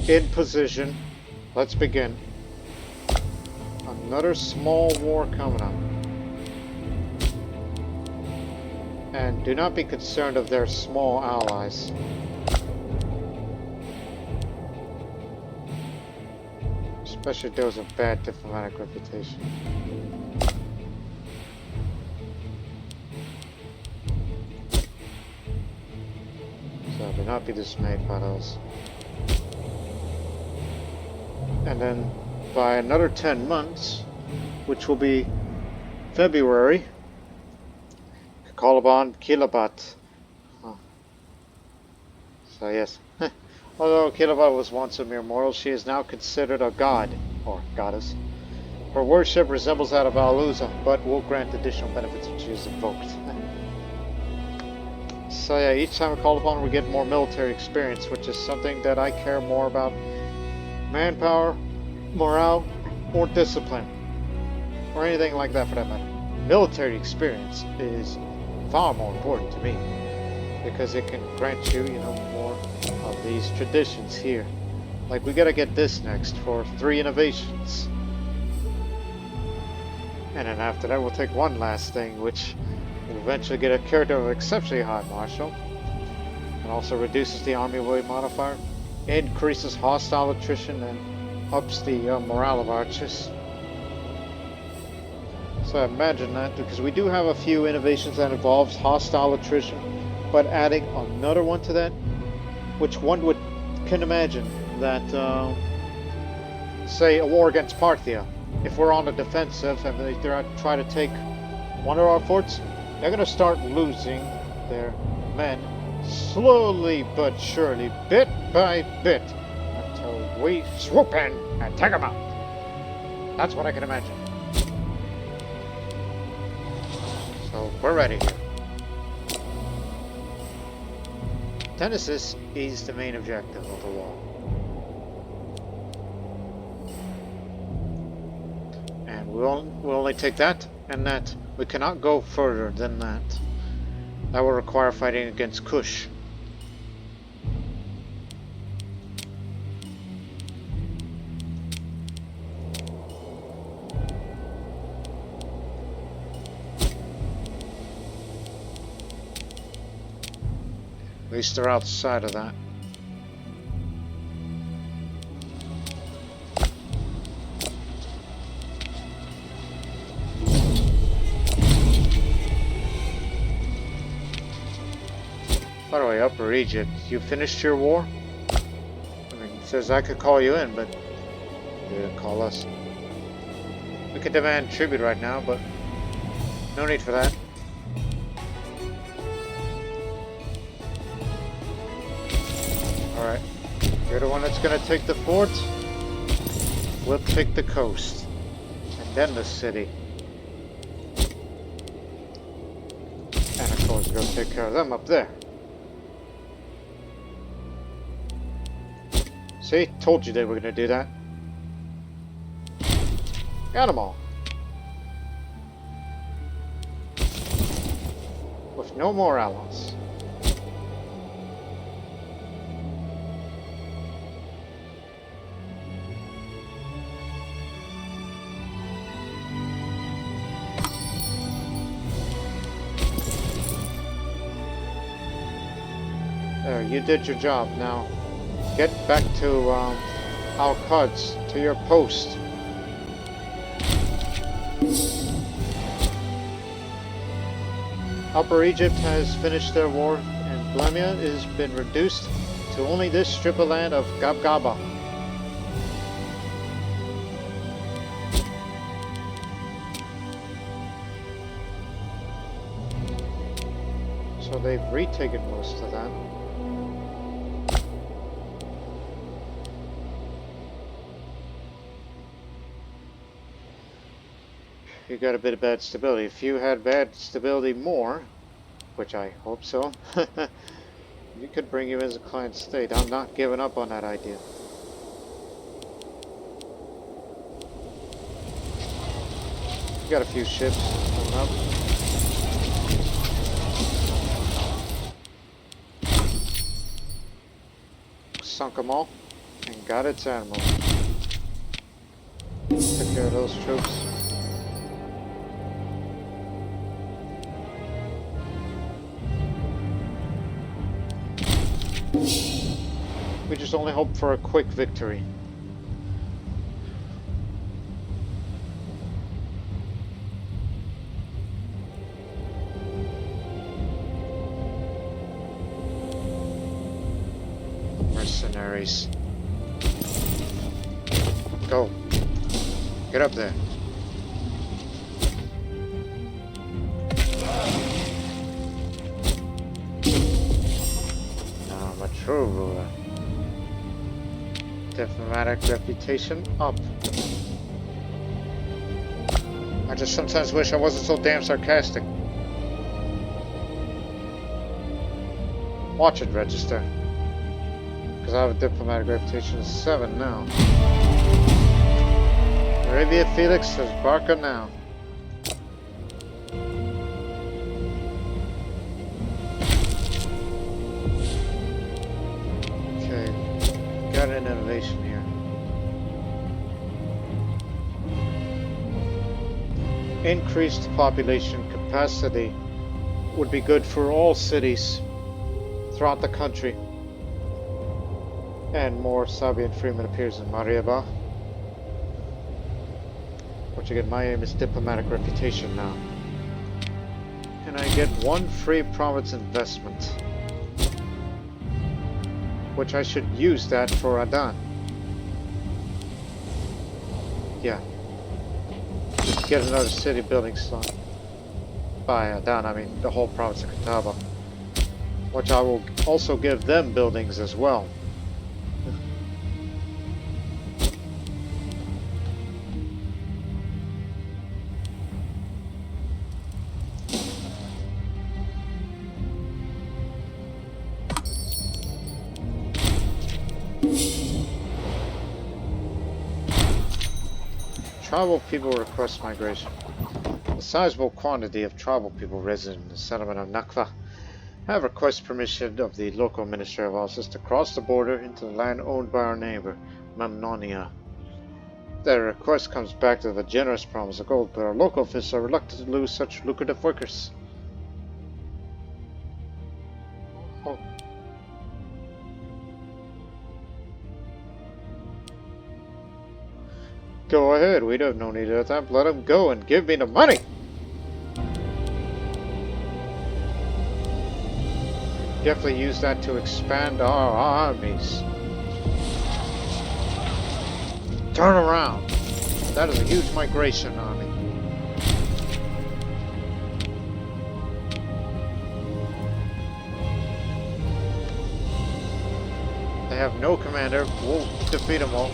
In position. Let's begin. Another small war coming up. And do not be concerned of their small allies. Especially those of bad diplomatic reputation. So do not be dismayed by those. And then by another 10 months, which will be February, Kalaban Kilabat. Oh. So yes, although Kilabat was once a mere mortal, she is now considered a god, or goddess. Her worship resembles that of Aluza, but will grant additional benefits when she is invoked. So yeah, each time we call upon her, we get more military experience, which is something that I care more about. Manpower, morale, or discipline, or anything like that for that matter. Military experience is far more important to me because it can grant you, more of these traditions here. Like we gotta get this next for 3 innovations, and then after that we'll take one last thing, which will eventually get a character of exceptionally high martial, and also reduces the army weight modifier. Increases hostile attrition and ups the morale of archers. So imagine that, because we do have a few innovations that involves hostile attrition, but adding another one to that, which one can imagine that, say a war against Parthia, if we're on the defensive and they try to take one of our forts, they're going to start losing their men slowly but surely, bit by bit, until we swoop in and take them out. That's what I can imagine. So we're ready here. Genesis is the main objective of the war. And we'll only take that and that. We cannot go further than that. That will require fighting against Kush. At least they're outside of that. By the way, Upper Egypt, you finished your war? I mean, it says I could call you in, but you didn't call us. We could demand tribute right now, but no need for that. Alright. You're the one that's gonna take the fort. We'll take the coast. And then the city. And of course, go take care of them up there. See? Told you they were gonna do that. Got them all. With no more allies. There, you did your job. Now, get back to Al-Quds, to your post. Upper Egypt has finished their war, and Blamia has been reduced to only this strip of land of Gabgaba. So they've retaken most of that. You got a bit of bad stability. If you had bad stability more, which I hope so, you could bring you as a client state. I'm not giving up on that idea. You got a few ships coming up. Sunk them all and got its animal. Took care of those troops. We just only hope for a quick victory. Mercenaries. Go. Get up there. Now I'm a true ruler. Diplomatic reputation up. I just sometimes wish I wasn't so damn sarcastic. Watch it register. Because I have a diplomatic reputation of 7 now. Arabia Felix says Barca now. Okay, got an innovation here. Increased population capacity would be good for all cities throughout the country. And more Sabian freemen appears in Mariaba. Which again, my aim is diplomatic reputation now. And I get 1 free province investment. Which I should use that for Adan. Yeah. Just get another city building slot. By Adan, I mean the whole province of Kataba. Which I will also give them buildings as well. Tribal people request migration. A sizable quantity of tribal people resident in the settlement of Nakfa have requested permission of the local Ministry of Office to cross the border into the land owned by our neighbor, Mamnonia. Their request comes back to the generous promise of gold, but our local officials are reluctant to lose such lucrative workers. Oh. Go ahead, we don't have no need of that. Let them go and give me the money! definitely use that to expand our armies. Turn around. That is a huge migration army. They have no commander. We'll defeat them all.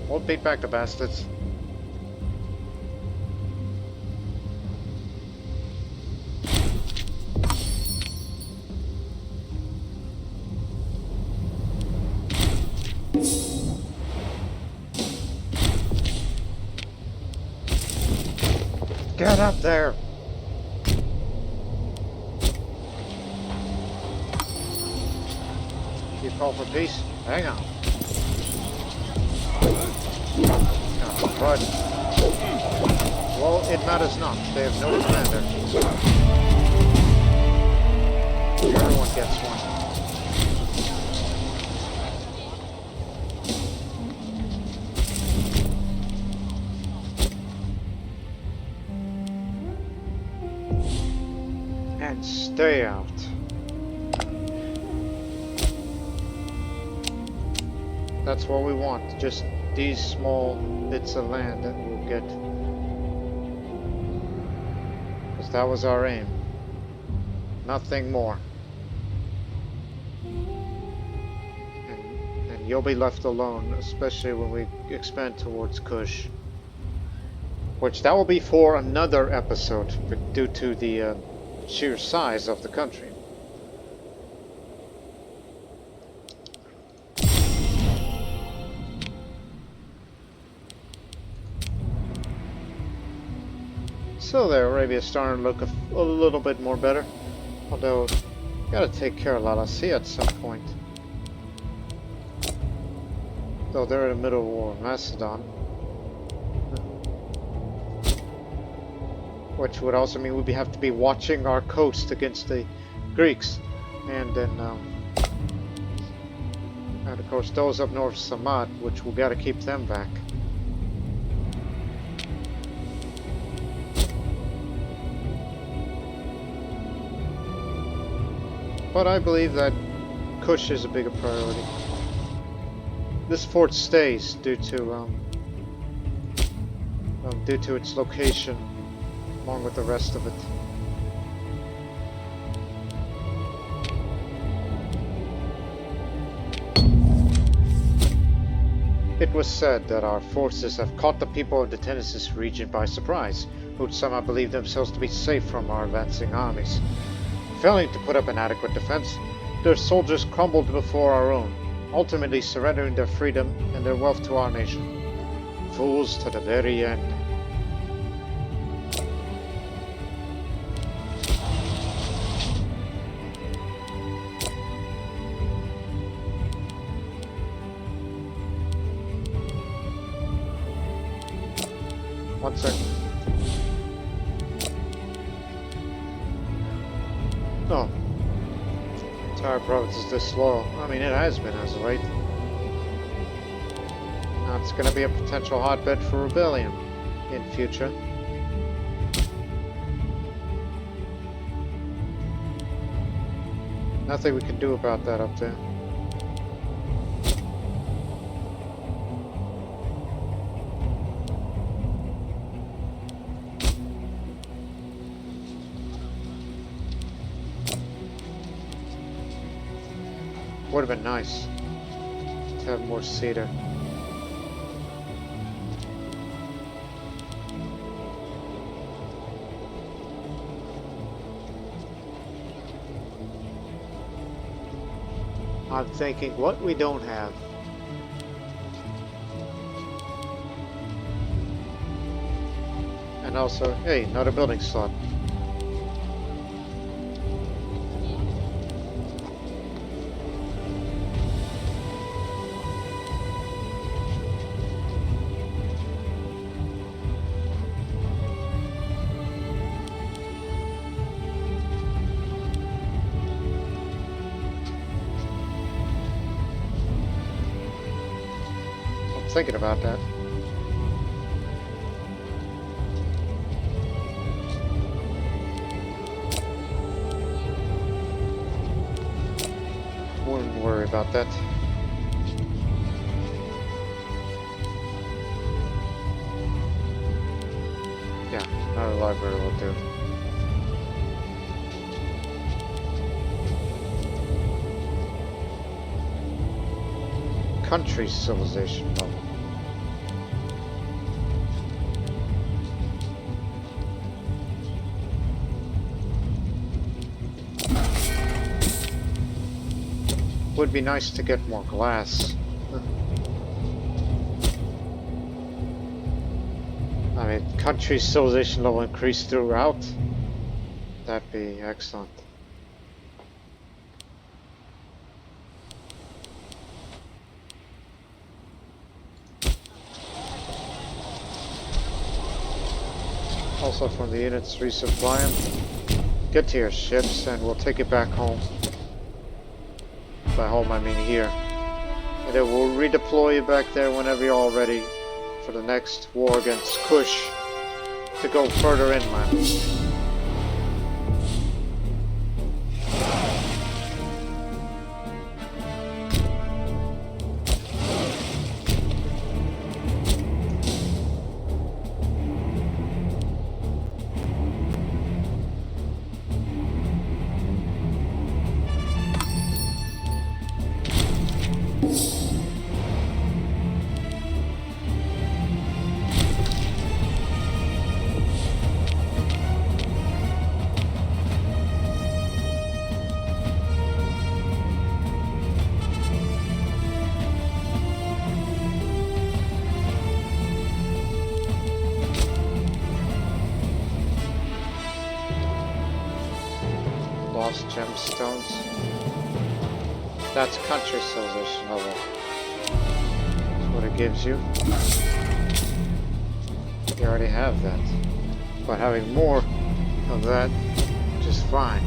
We'll beat back the bastards. Get up there! You call for peace? Hang on. Oh, but... well, it matters not. They have no commander. Everyone gets one. And stay out. That's what we want, just these small bits of land that we'll get. Because that was our aim. Nothing more. And you'll be left alone, especially when we expand towards Kush. Which that will be for another episode, due to the sheer size of the country. So there, Arabia's starting to look a little bit more better. Although, gotta take care of La Sea at some point. Though they're in the middle of war in Macedon. Which would also mean we'd have to be watching our coast against the Greeks. And then, and of course those up north Samad, which we gotta keep them back. But I believe that Kush is a bigger priority. This fort stays due to its location, along with the rest of it. It was said that our forces have caught the people of the Tennessee region by surprise, who somehow believe themselves to be safe from our advancing armies. Failing to put up an adequate defense, their soldiers crumbled before our own, ultimately surrendering their freedom and their wealth to our nation. Fools to the very end. One second. Oh. Entire province is this slow. I mean, it has been as of late. Now it's going to be a potential hotbed for rebellion in future. Nothing we can do about that up there. Would have been nice to have more cedar. I'm thinking what we don't have. And also, hey, another building slot. Thinking about that. wouldn't worry about that. Yeah, another library will do. Country civilization level. Would be nice to get more glass. I mean, country civilization level increase throughout. That'd be excellent. Also from the units resupplying. Get to your ships and we'll take it back home. By home I mean here. And then we'll redeploy you back there whenever you're all ready for the next war against Kush to go further inland. Lost gemstones. That's country civilization level. That's what it gives you. You already have that. But having more of that, just fine.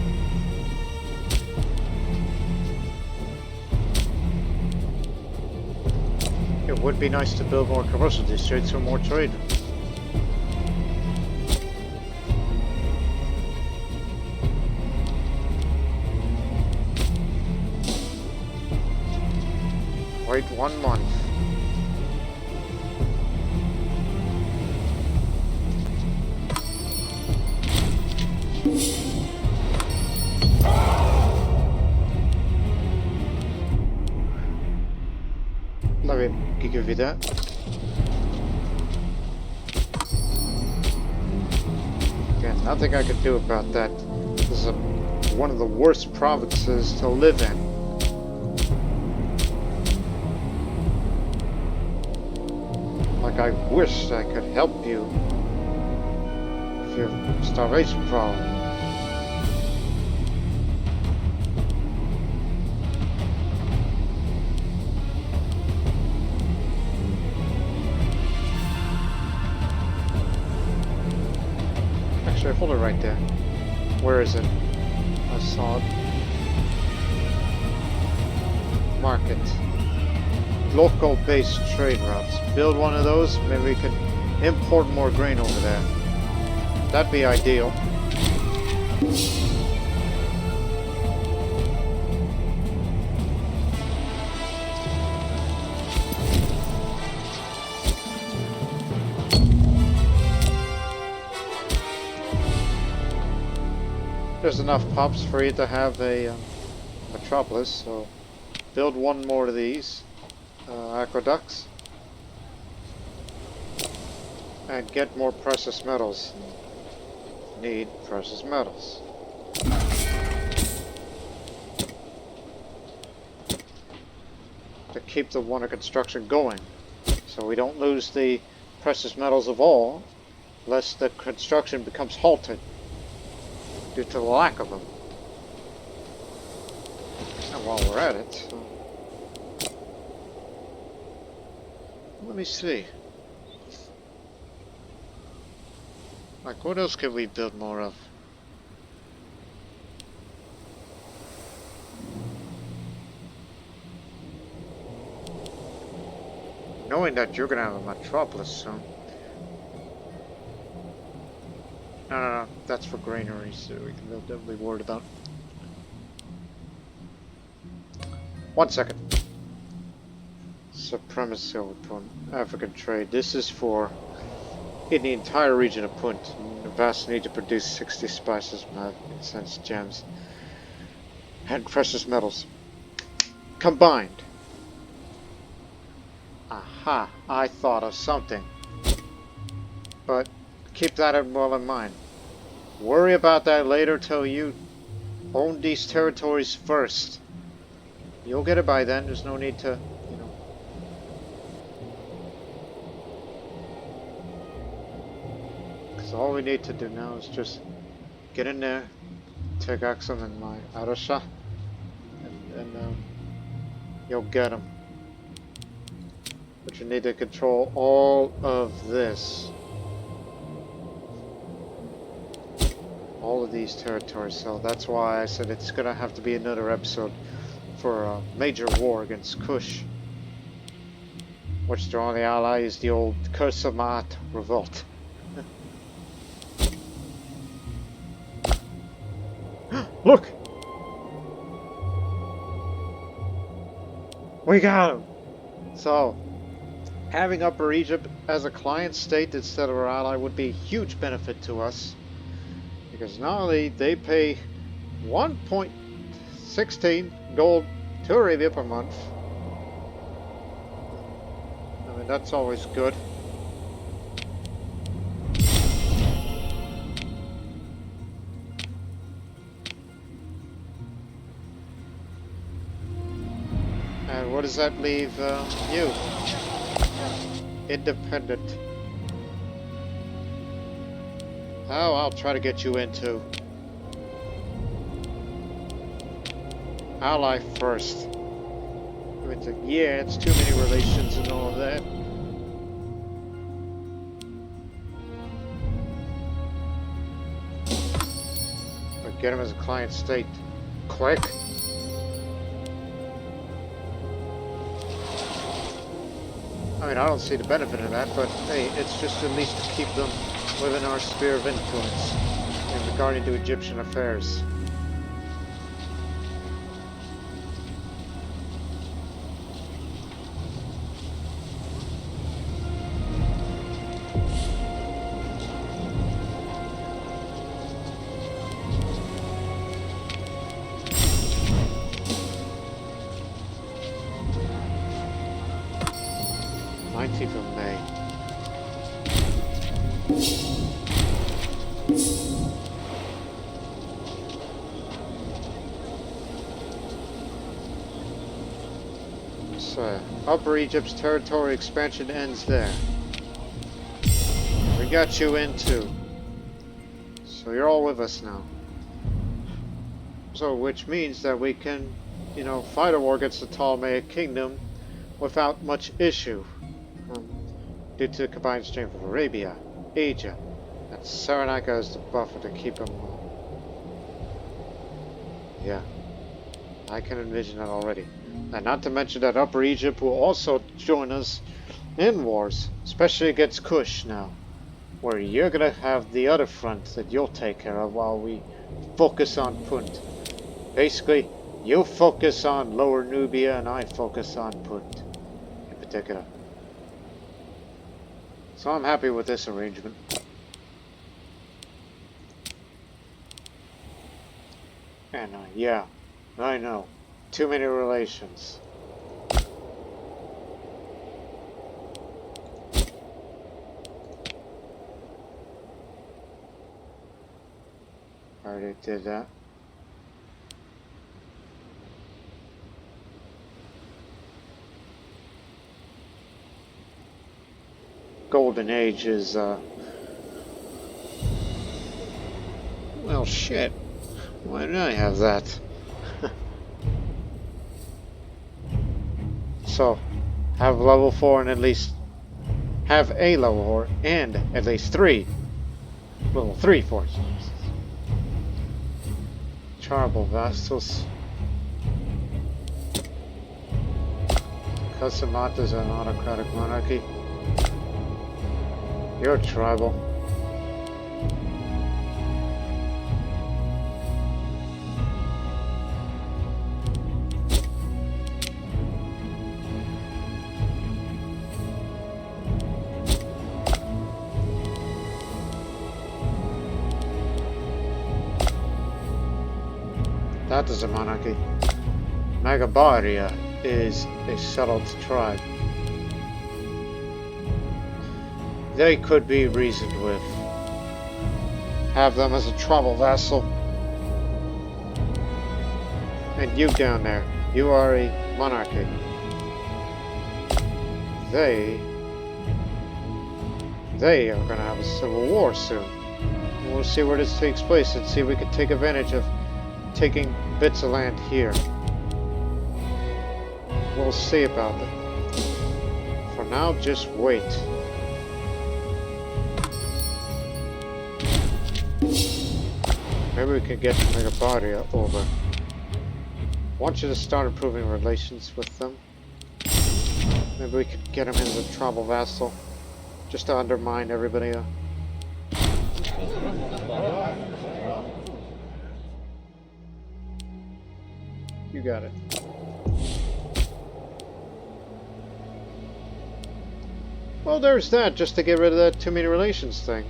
It would be nice to build more commercial districts for more trade. Wait 1 month. Let me give you that. Again, nothing I could do about that. This is one of the worst provinces to live in. Like, I wish I could help you with your starvation problem. Actually, hold it right there. Where is it? I saw it. Market. Local-based trade routes. Build one of those, maybe we could import more grain over there. That'd be ideal. There's enough pops for you to have a metropolis, so build one more of these aqueducts and get more precious metals. Need precious metals. To keep the wonder construction going, so we don't lose the precious metals of all, lest the construction becomes halted due to the lack of them. And while we're at it, let me see. Like, what else could we build more of? Knowing that you're gonna have a metropolis soon. No, that's for granaries, so we can definitely be worried about. 1 second. Supremacy over Punt. African trade. This is for in the entire region of Punt. The vast need to produce 60 spices, incense, gems, and precious metals. Combined. Aha, I thought of something. But keep that well in mind. Worry about that later till you own these territories first. You'll get it by then. There's no need to, you know. Because all we need to do now is just get in there, take Axum and my Arasha, and you'll get them. But you need to control all of this. All of these territories, so that's why I said it's gonna have to be another episode for a major war against Kush, which their only ally is the old Kursamat revolt. Look! We got him! So, having Upper Egypt as a client state instead of our ally would be a huge benefit to us. Because not only they pay 1.16 gold to Arabia per month. I mean, that's always good. And what does that leave you? Independent. Oh, I'll try to get you into ally first. It's like, yeah, it's too many relations and all of that. But get him as a client state. Quick. I mean, I don't see the benefit of that, but hey, it's just at least to keep them within our sphere of influence in regarding to Egyptian affairs. Of May. So, Upper Egypt's territory expansion ends there. We got you in too. So you're all with us now. So, which means that we can, you know, fight a war against the Ptolemaic kingdom without much issue. Due to the combined strength of Arabia, Asia, and Cyrenaica as the buffer to keep them. Yeah, I can envision that already. And not to mention that Upper Egypt will also join us in wars, especially against Kush now, where you're gonna have the other front that you'll take care of while we focus on Punt. Basically, you focus on Lower Nubia and I focus on Punt in particular. So I'm happy with this arrangement. And yeah, I know. Too many relations. Already did that. Golden Age is, well, shit. Why didn't I have that? So, have level 4 and at least have a level 4 and at least 3 level 3 forces. Charable vassals. Kasamat is an autocratic monarchy. You're tribal. That is a monarchy. Magabaria is a settled tribe. They could be reasoned with. Have them as a tribal vassal. And you down there, you are a monarchy. They are going to have a civil war soon. And we'll see where this takes place and see if we can take advantage of taking bits of land here. We'll see about it. For now, just wait. Maybe we can get Megabaria over. I want you to start improving relations with them. Maybe we could get him as a tribal vassal, just to undermine everybody else. You got it. Well, there's that, just to get rid of that too many relations thing.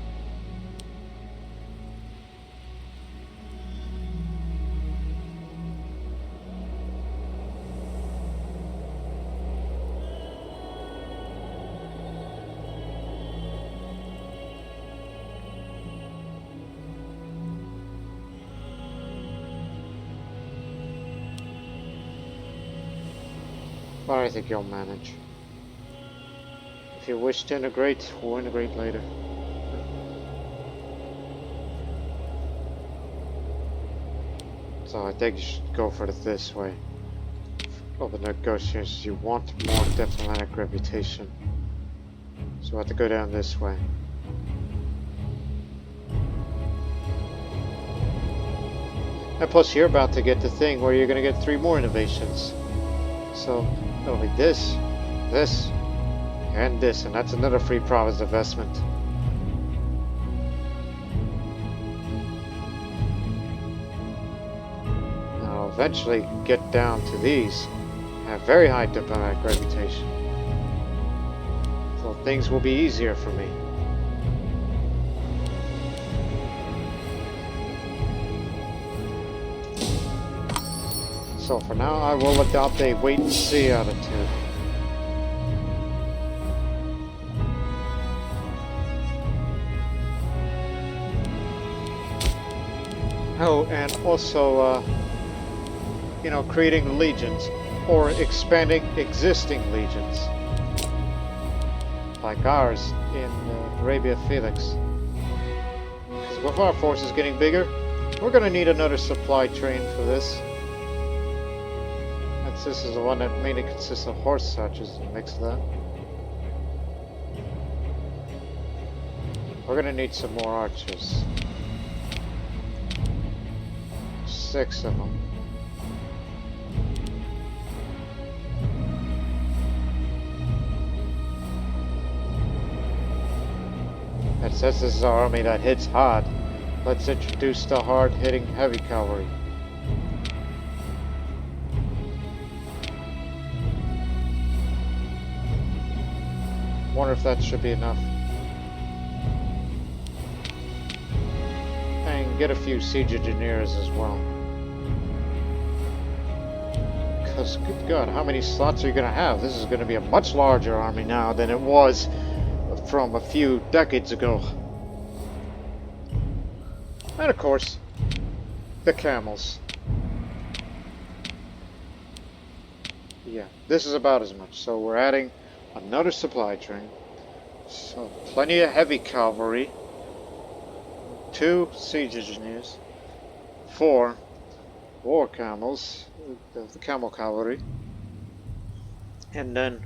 But I think you'll manage. If you wish to integrate, we'll integrate later. So I think you should go for it this way. For the negotiations, you want more diplomatic reputation. So I have to go down this way. And plus you're about to get the thing where you're going to get 3 more innovations. So it'll be this, this, and this, and that's another free province investment. I'll eventually get down to these, have very high diplomatic reputation. So things will be easier for me. So for now, I will adopt a wait-and-see attitude. Oh, and also, you know, creating legions, or expanding existing legions. Like ours in Arabia Felix. Because with our forces getting bigger, we're going to need another supply train for this. This is the one that mainly consists of horse satches, a mix of that. We're gonna need some more archers. 6 of them. And since this is an army that hits hard, let's introduce the hard-hitting heavy cavalry. Wonder if that should be enough. And get a few siege engineers as well. Because, good God, how many slots are you going to have? This is going to be a much larger army now than it was from a few decades ago. And of course, the camels. Yeah, this is about as much. So we're adding another supply train, so plenty of heavy cavalry, 2 siege engineers, 4 war camels, the camel cavalry, and then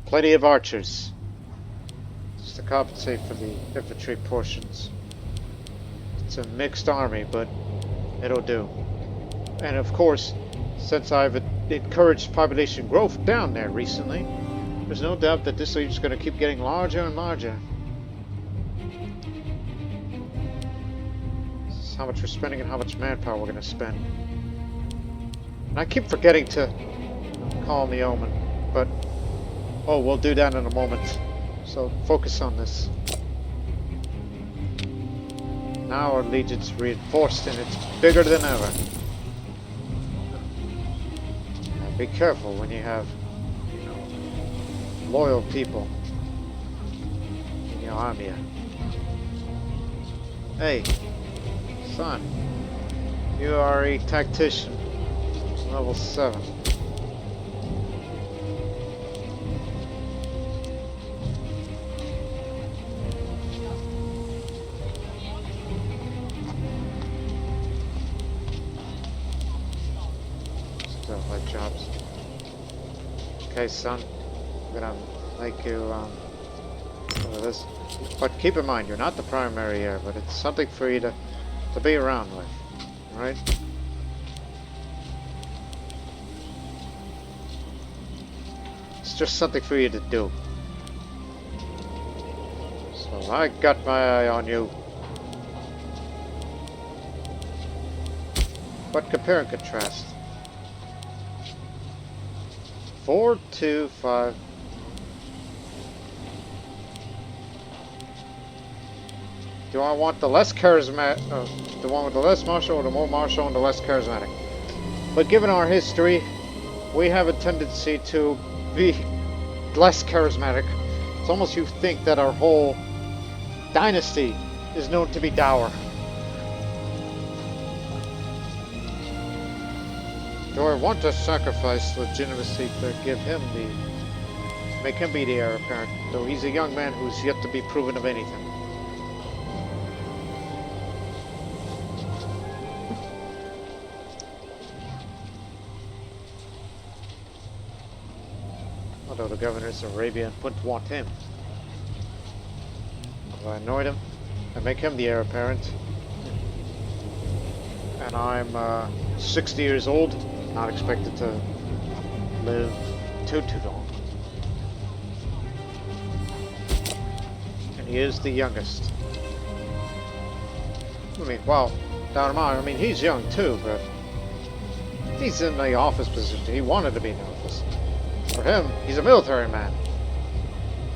plenty of archers, just to compensate for the infantry portions. It's a mixed army, but it'll do. And of course, since I've encouraged population growth down there recently, there's no doubt that this legion's going to keep getting larger and larger. This is how much we're spending and how much manpower we're going to spend. And I keep forgetting to call the omen, but oh, we'll do that in a moment. So focus on this. Now our legion's reinforced and it's bigger than ever. Be careful when you have, you know, loyal people in your army. Hey, son, you are a tactician, level 7. Still like jobs. Okay, son, I'm gonna make you over this. But keep in mind, you're not the primary heir, but it's something for you to be around with, alright? It's just something for you to do. So I got my eye on you. But compare and contrast. 4, 2, 5. Do I want the less charismatic, the one with the less martial, or the more martial and the less charismatic? But given our history, we have a tendency to be less charismatic. It's almost you think that our whole dynasty is known to be dour. Do I want to sacrifice legitimacy to give him make him be the heir apparent, though he's a young man who's yet to be proven of anything? Although the governors of Arabia and Punt want him. If I annoyed him, I make him the heir apparent. And I'm 60 years old, not expected to live too long. And he is the youngest. I mean, well, down in mind, I mean, he's young too, but he's in the office position. He wanted to be in the office. For him, he's a military man.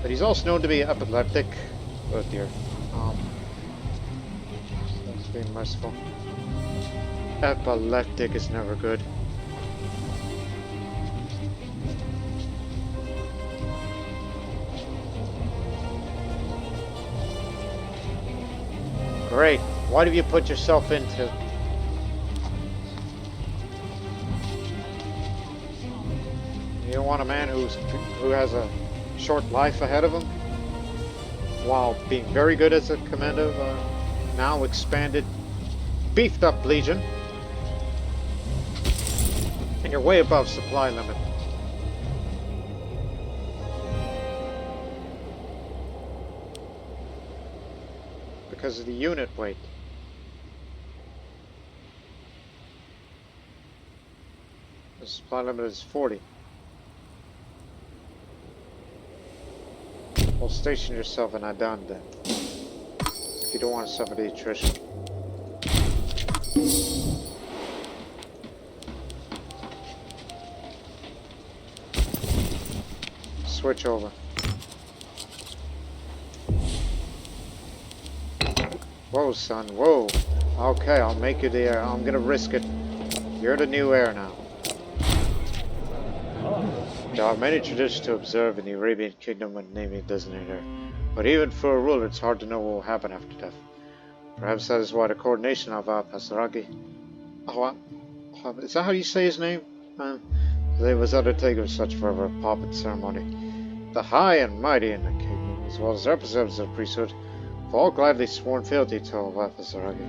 But he's also known to be epileptic. Oh dear. That's being merciful. Epileptic is never good. Great. What have you put yourself into? You don't want a man who has a short life ahead of him, while being very good as a commander of a now expanded, beefed up legion, and you're way above supply limit. Because of the unit weight. The supply limit is 40. Well, station yourself in Adan then, if you don't want to suffer the attrition. Switch over. Whoa, son, whoa. Okay, I'll make you the heir. I'm gonna risk it. You're the new heir now. There are many traditions to observe in the Arabian kingdom when naming a designated heir. But even for a ruler, it's hard to know what will happen after death. Perhaps that is why the coordination of Pasaragi. Is that how you say his name? They was undertaken with such fervor of pomp and ceremony. The high and mighty in the kingdom, as well as representatives of the priesthood, have all gladly sworn fealty to Pasaragi.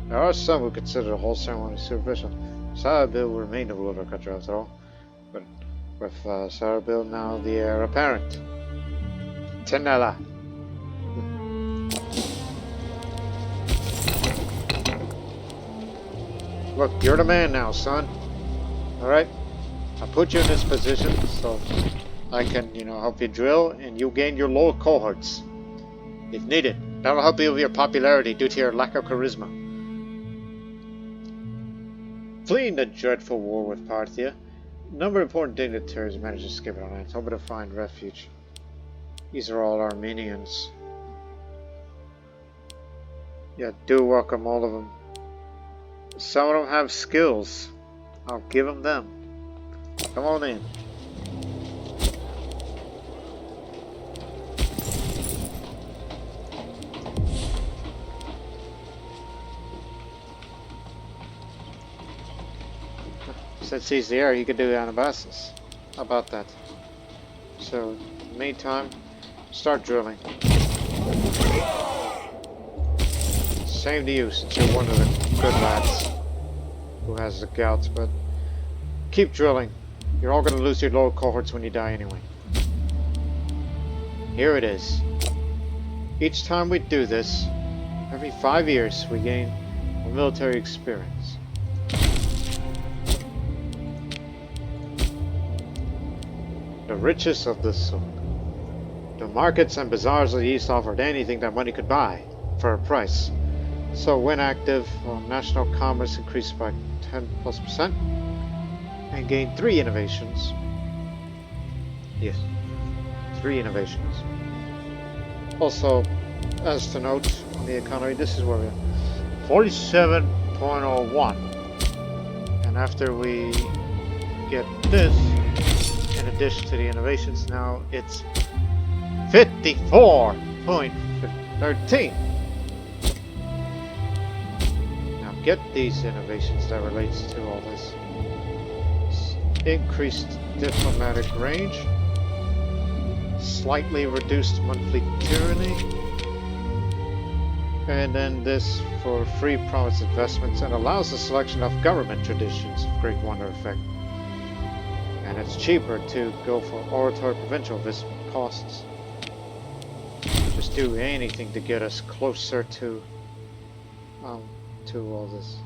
There are some who consider the whole ceremony superficial. Saba will remain the ruler of the country after all, but with Saba now the heir apparent. Tenala. Look, you're the man now, son. Alright? I put you in this position so I can, help you drill and you gain your lower cohorts. If needed. That'll help you with your popularity due to your lack of charisma. Fleeing the dreadful war with Parthia, a number of important dignitaries managed to escape on land, hoping to find refuge. These are all Armenians. Yeah, do welcome all of them. Some of them have skills. I'll give them. Come on in. Since he's there, he could do Anabasis. How about that? So, in the meantime, start drilling. Same to you, since you're one of the good lads who has the gout, but keep drilling. You're all going to lose your lower cohorts when you die anyway. Here it is. Each time we do this, every 5 years, we gain a military experience. The richest of the soul. The markets and bazaars of the East offered anything that money could buy for a price. So when active, national commerce increased by 10+% and gained 3 innovations. Yes, 3 innovations. Also, as to note on the economy, this is where we're 47.01. And after we get this, in addition to the innovations, now it's 54.13. Now get these innovations that relates to all this. Increased diplomatic range, slightly reduced monthly tyranny, and then this for free promise investments and allows the selection of government traditions of great wonder effect. And it's cheaper to go for oratory provincial investment costs. Just do anything to get us closer to all this.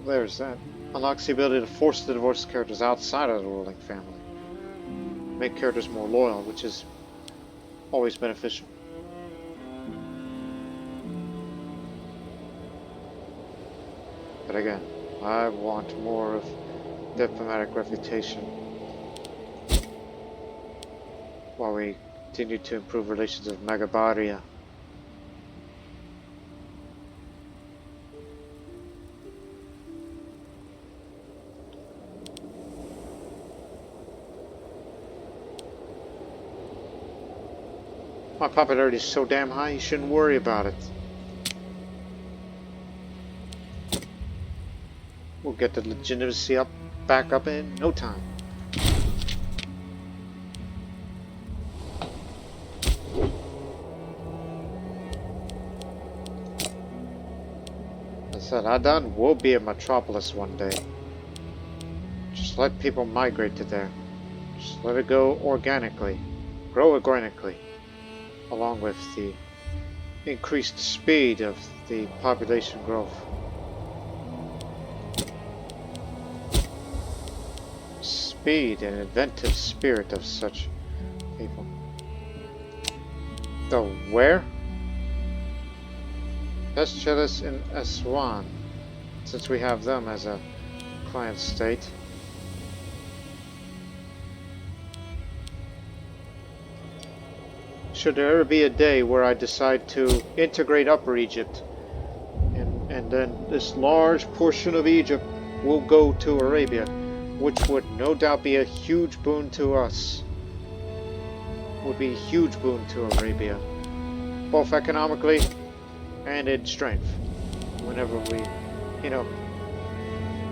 There's that. Unlocks the ability to force the divorced characters outside of the ruling family. Make characters more loyal, which is always beneficial. But again, I want more of diplomatic reputation while we continue to improve relations with Megabaria. My popularity is so damn high, you shouldn't worry about it. We'll get the legitimacy back up in no time. As I said, Adan will be a metropolis one day. Just let people migrate to there. Just let it go organically. Grow organically. Along with the increased speed of the population growth. Speed and inventive spirit of such people. So where? Pestilus in Aswan, since we have them as a client state. Should there ever be a day where I decide to integrate Upper Egypt, and then this large portion of Egypt will go to Arabia, which would no doubt be a huge boon to us. Would be a huge boon to Arabia, both economically and in strength. Whenever we,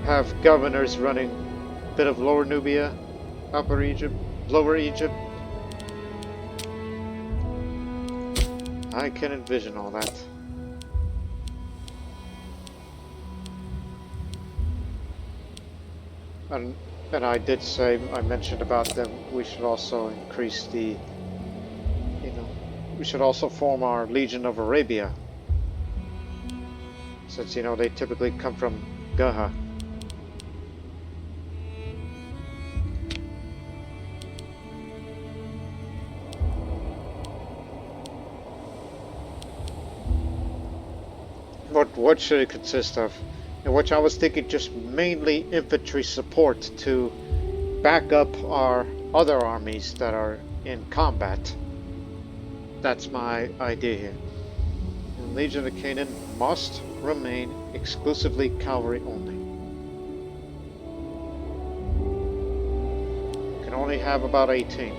have governors running a bit of Lower Nubia, Upper Egypt, Lower Egypt. I can envision all that. And I did say, I mentioned about them, we should also increase the, we should also form our Legion of Arabia. Since, they typically come from Gaha. What should it consist of? And which I was thinking just mainly infantry support to back up our other armies that are in combat. That's my idea here. And Legion of Canaan, must remain exclusively cavalry only. You can only have about 18.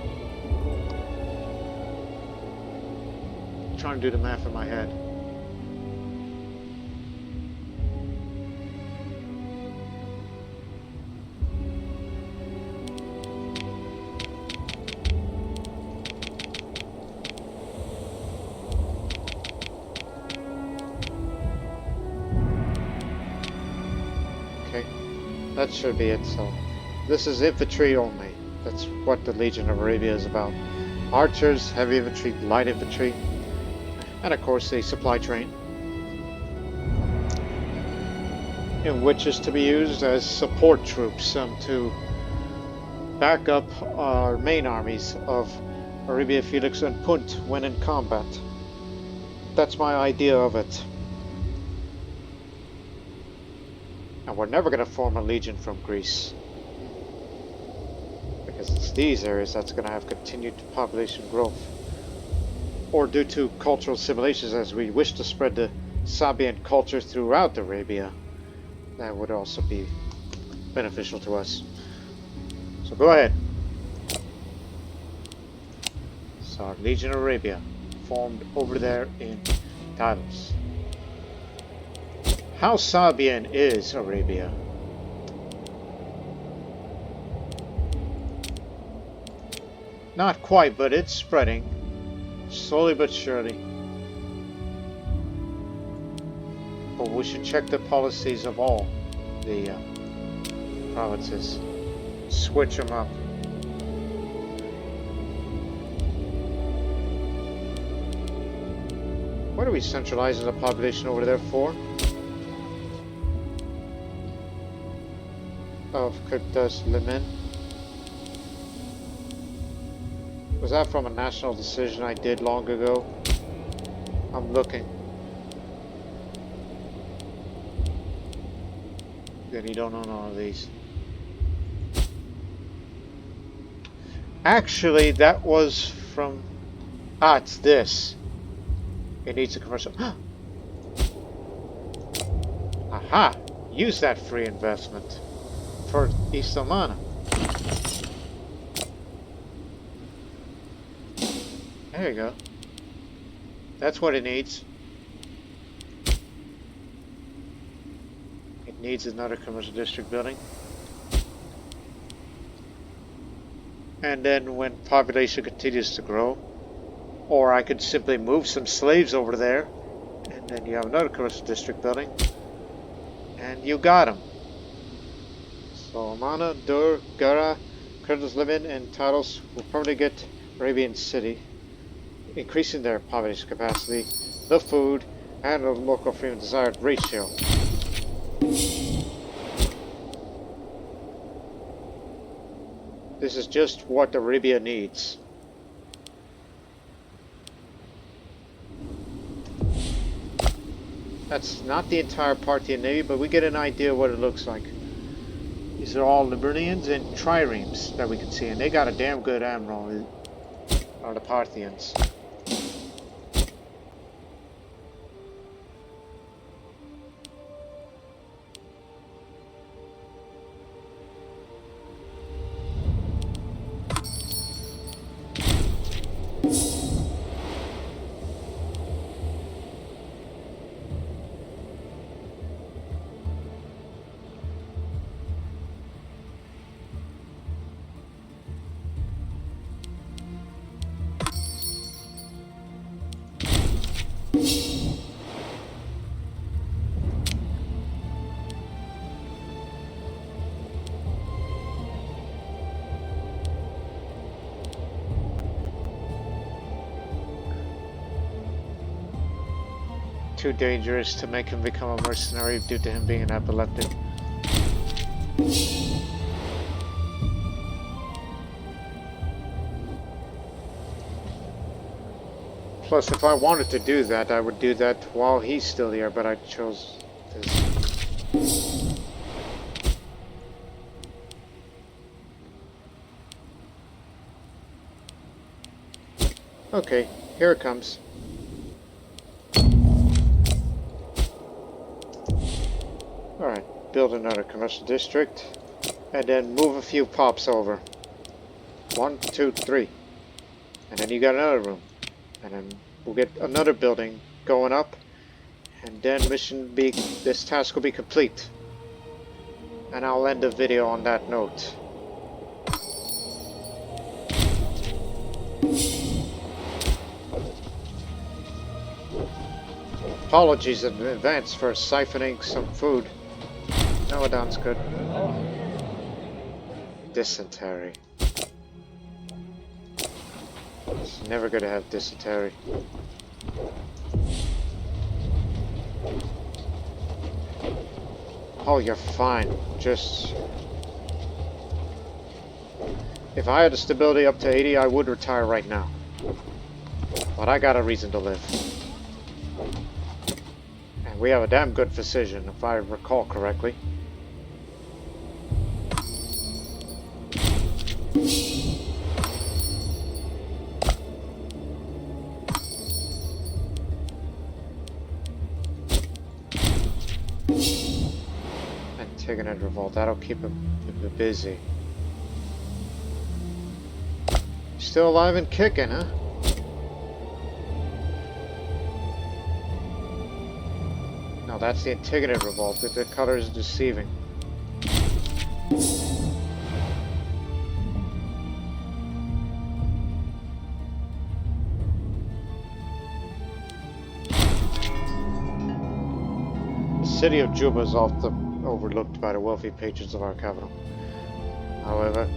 I'm trying to do the math in my head. That should be it. So this is infantry only. That's what the Legion of Arabia is about. Archers, heavy infantry, light infantry, and of course the supply train, in which is to be used as support troops to back up our main armies of Arabia, Felix, and Punt when in combat. That's my idea of it. And we're never going to form a legion from Greece, because it's these areas that's going to have continued population growth. Or due to cultural assimilations, as we wish to spread the Sabian culture throughout Arabia, that would also be beneficial to us. So go ahead. So our Legion of Arabia formed over there in Talos. How Sabian is Arabia? Not quite, but it's spreading. Slowly but surely. But we should check the policies of all the provinces. Switch them up. What are we centralizing the population over there for? Of Pre-Islamic. Was that from a national decision I did long ago? I'm looking. Then you don't know none of these. Actually, that was from... Ah, it's this. It needs a commercial... Aha! Use that free investment for Islamana. There you go. That's what it needs. It needs another commercial district building. And then when population continues to grow, or I could simply move some slaves over there, and then you have another commercial district building, and you got them. So Amana, Dur, Gara, Pre-Islamic, and Taros will probably get Arabian City, increasing their population capacity, the food, and the local freedom desired ratio. This is just what Arabia needs. That's not the entire Parthian Navy, but we get an idea of what it looks like. These are all Liburnians and triremes that we can see, and they got a damn good admiral, are the Parthians. Too dangerous to make him become a mercenary due to him being an epileptic. Plus, if I wanted to do that, I would do that while he's still here, but I chose this. Okay, here it comes. Alright, build another commercial district. And then move a few pops over. 1, 2, 3. And then you got another room. And then we'll get another building going up. And then this task will be complete. And I'll end the video on that note. Apologies in advance for siphoning some food. No, that's good. Dysentery. It's never good to have dysentery. Oh, you're fine. Just... If I had the stability up to 80, I would retire right now. But I got a reason to live. And we have a damn good physician, if I recall correctly. Antigonic revolt, that'll keep him busy. Still alive and kicking, huh? No, that's the Antigonic revolt. The color is deceiving. The city of Juba is often overlooked by the wealthy patrons of our capital. However,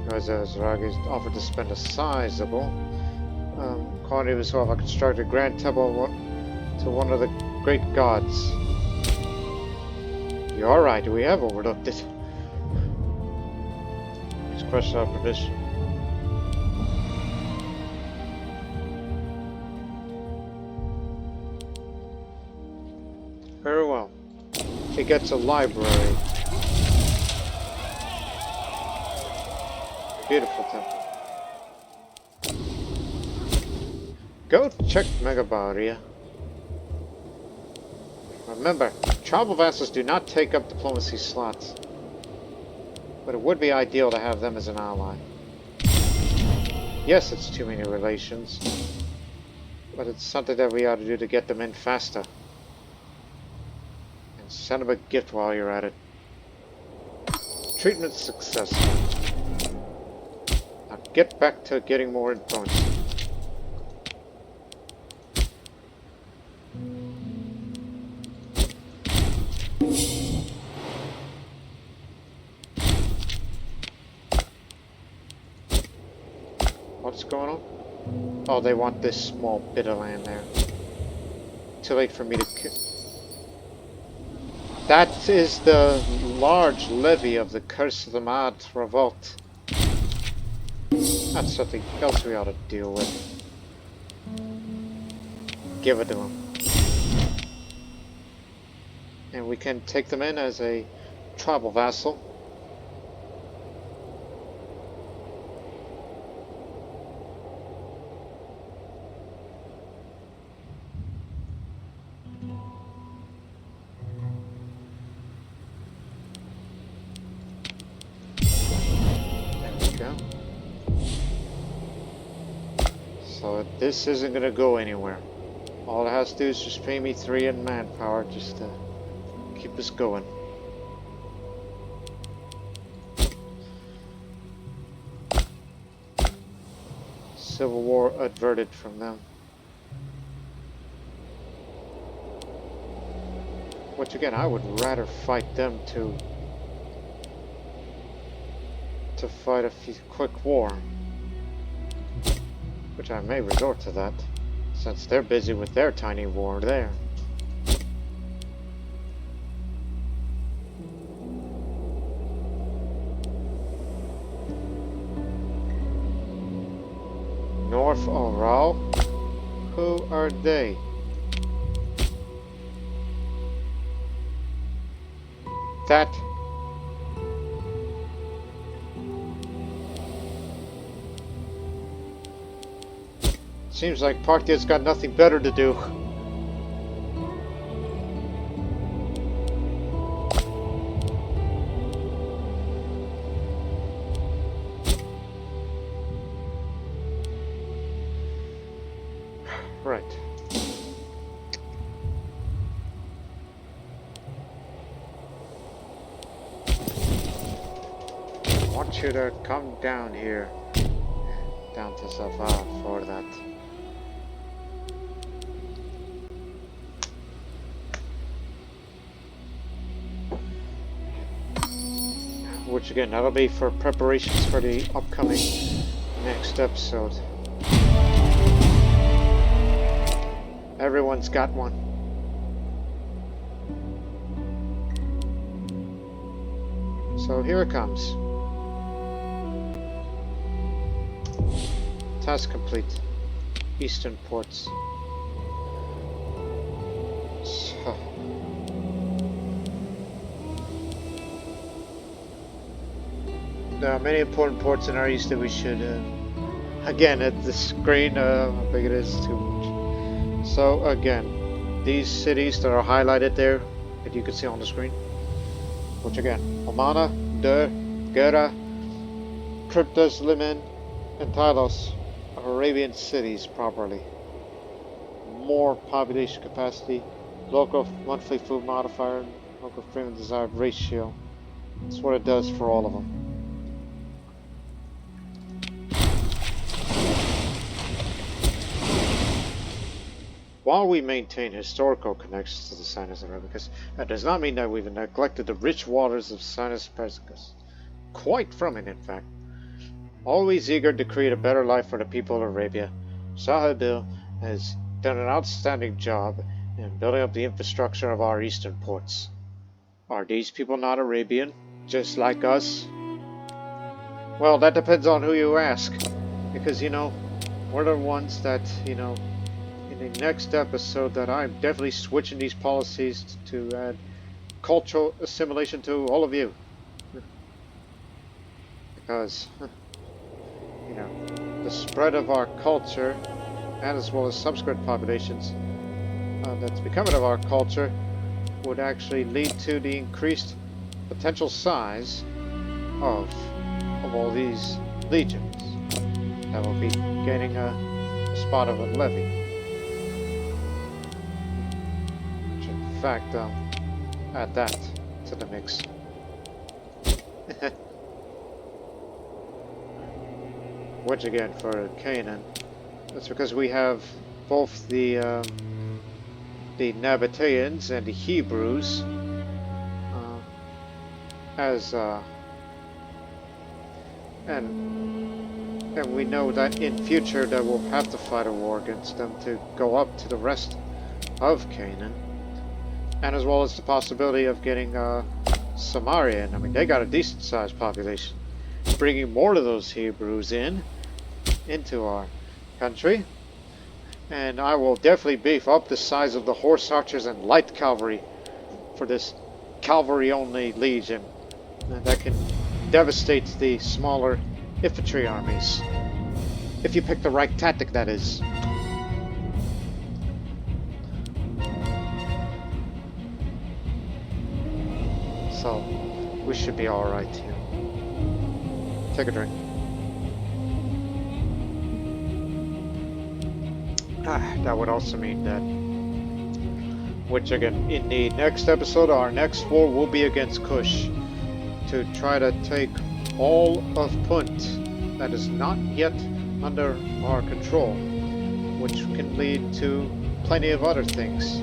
Zaragi offered to spend a sizable quantity of his wealth to construct a grand temple to one of the great gods. You're alright, we have overlooked it. Please question our permission. Very well. It gets a library. Beautiful temple. Go check Megabaria. Remember, tribal vassals do not take up diplomacy slots. But it would be ideal to have them as an ally. Yes, it's too many relations. But it's something that we ought to do to get them in faster. And send them a gift while you're at it. Treatment successful. Now get back to getting more influence. What's going on? Oh, they want this small bit of land there. Too late for me to That is the large levy of the Curse of the Mad Revolt. That's something else we ought to deal with. Give it to them. And we can take them in as a tribal vassal. So this isn't going to go anywhere. All it has to do is just pay me 3 in manpower just to keep us going. Civil war averted from them. Which again, I would rather fight them to fight a quick war. Which I may resort to that, since they're busy with their tiny war there. North Overhaul? Who are they? That... Seems like Parthia's got nothing better to do. want you to come down here. Down to Saba for that. Which again, that'll be for preparations for the upcoming next episode. Everyone's got one. So here it comes. Task complete. Eastern ports. So. There are many important ports in our east that we should, again, at the screen, how big it is, too much. So again, these cities that are highlighted there, that you can see on the screen, which again, Omana, Der, Gera, Kryptos, Liman, and Tylos are Arabian cities properly. More population capacity, local monthly food modifier, local freedom desired ratio. That's what it does for all of them. While we maintain historical connections to the Sinus Arabicus, that does not mean that we've neglected the rich waters of Sinus Persicus. Quite from it, in fact. Always eager to create a better life for the people of Arabia, Sahabil has done an outstanding job in building up the infrastructure of our eastern ports. Are these people not Arabian, just like us? Well, that depends on who you ask, because, you know, we're the ones that, you know, in the next episode that I'm definitely switching these policies to add cultural assimilation to all of you. Because, you know, the spread of our culture, and as well as subsequent populations that's becoming of our culture, would actually lead to the increased potential size of all these legions that will be gaining a spot of a levy. In fact, add that to the mix. Which again, for Canaan, that's because we have both the Nabateans and the Hebrews as and we know that in future that we'll have to fight a war against them to go up to the rest of Canaan. And as well as the possibility of getting Samarian. I mean, they got a decent sized population. Bringing more of those Hebrews into our country. And I will definitely beef up the size of the horse archers and light cavalry for this cavalry only legion. And that can devastate the smaller infantry armies. If you pick the right tactic, that is. So, we should be alright here. Take a drink. That would also mean that, which again, in the next episode, our next war will be against Kush, to try to take all of Punt that is not yet under our control, which can lead to plenty of other things.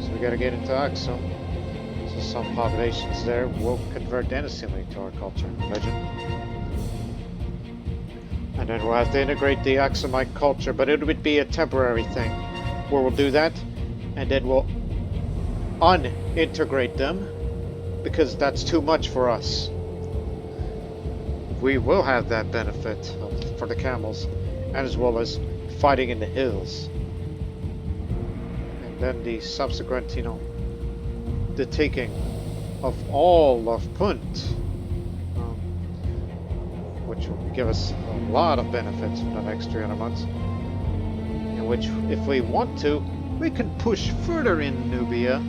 So we gotta get into Axum. So some populations there will convert and assimilate to our culture and religion. And then we'll have to integrate the Axumite culture, but it would be a temporary thing, where we'll do that, and then we'll unintegrate them, because that's too much for us. We will have that benefit for the camels, and as well as fighting in the hills. And then the subsequent, you know, the taking of all of Punt, which will give us a lot of benefits for the next 300 months. In which, if we want to, we can push further in Nubia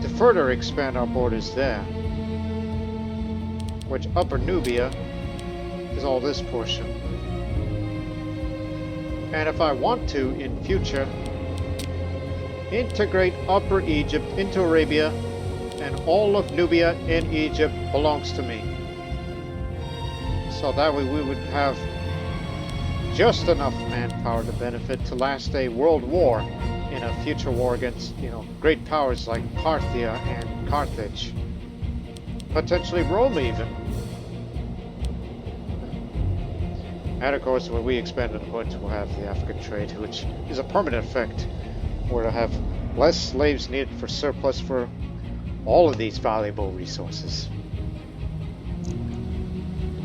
to further expand our borders there. Which Upper Nubia is all this portion. And if I want to, in future, integrate Upper Egypt into Arabia and all of Nubia in Egypt belongs to me. So that way we would have just enough manpower to benefit to last a world war in a future war against, great powers like Parthia and Carthage. Potentially Rome even. And of course, when we expand to the point, we'll have the African trade, which is a permanent effect. We're to have less slaves needed for surplus for all of these valuable resources.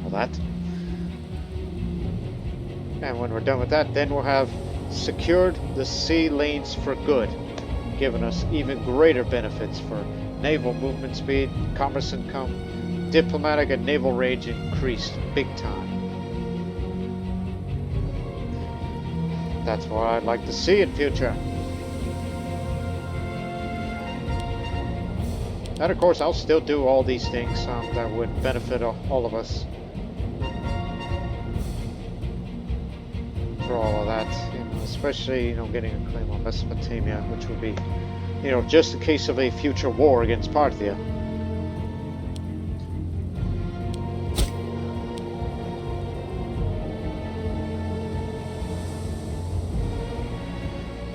All that. And when we're done with that, then we'll have secured the sea lanes for good, giving us even greater benefits for naval movement speed, commerce income, diplomatic and naval range increased big time. That's what I'd like to see in future. And of course, I'll still do all these things that would benefit all of us. For all of that, especially, getting a claim on Mesopotamia, which would be, just in case of a future war against Parthia.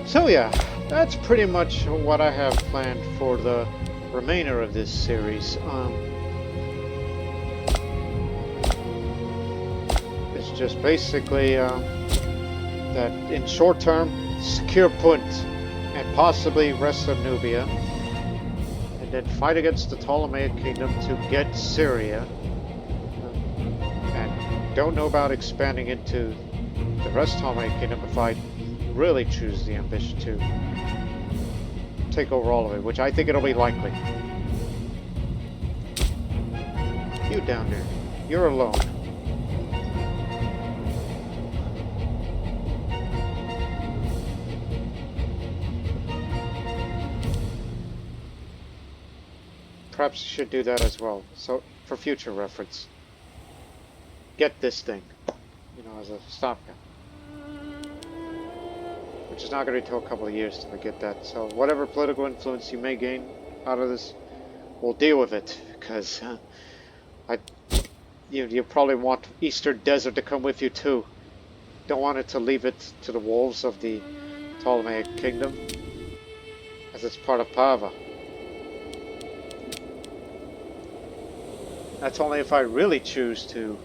So yeah, that's pretty much what I have planned for the remainder of this series. It's just basically that in short term, secure Punt and possibly rest of Nubia, and then fight against the Ptolemaic kingdom to get Syria, and don't know about expanding into the rest of the Ptolemaic kingdom if I really choose the ambition to take over all of it, which I think it'll be likely. You down there, you're alone. Perhaps you should do that as well, so for future reference. Get this thing, as a stopgap. Which is not going to be until a couple of years till I get that. So whatever political influence you may gain out of this, we'll deal with it. Because you probably want Eastern Desert to come with you too. Don't want it to leave it to the wolves of the Ptolemaic kingdom, as it's part of Pava. That's only if I really choose to,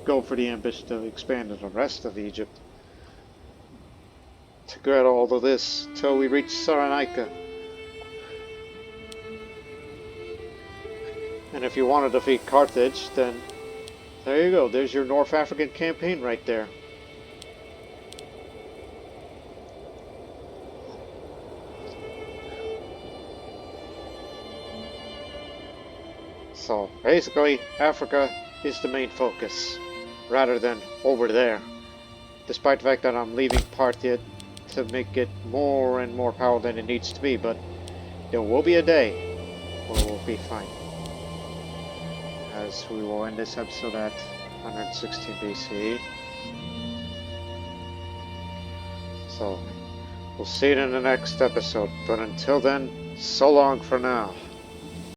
go for the ambition to expand to the rest of Egypt. To get all of this till we reach Cyrenaica. And if you want to defeat Carthage, then there you go. There's your North African campaign right there. So basically, Africa is the main focus, rather than over there. Despite the fact that I'm leaving Parthia to make it more and more powerful than it needs to be, but there will be a day where we'll be fine. As we will end this episode at 116 BCE. So, we'll see it in the next episode, but until then, so long for now.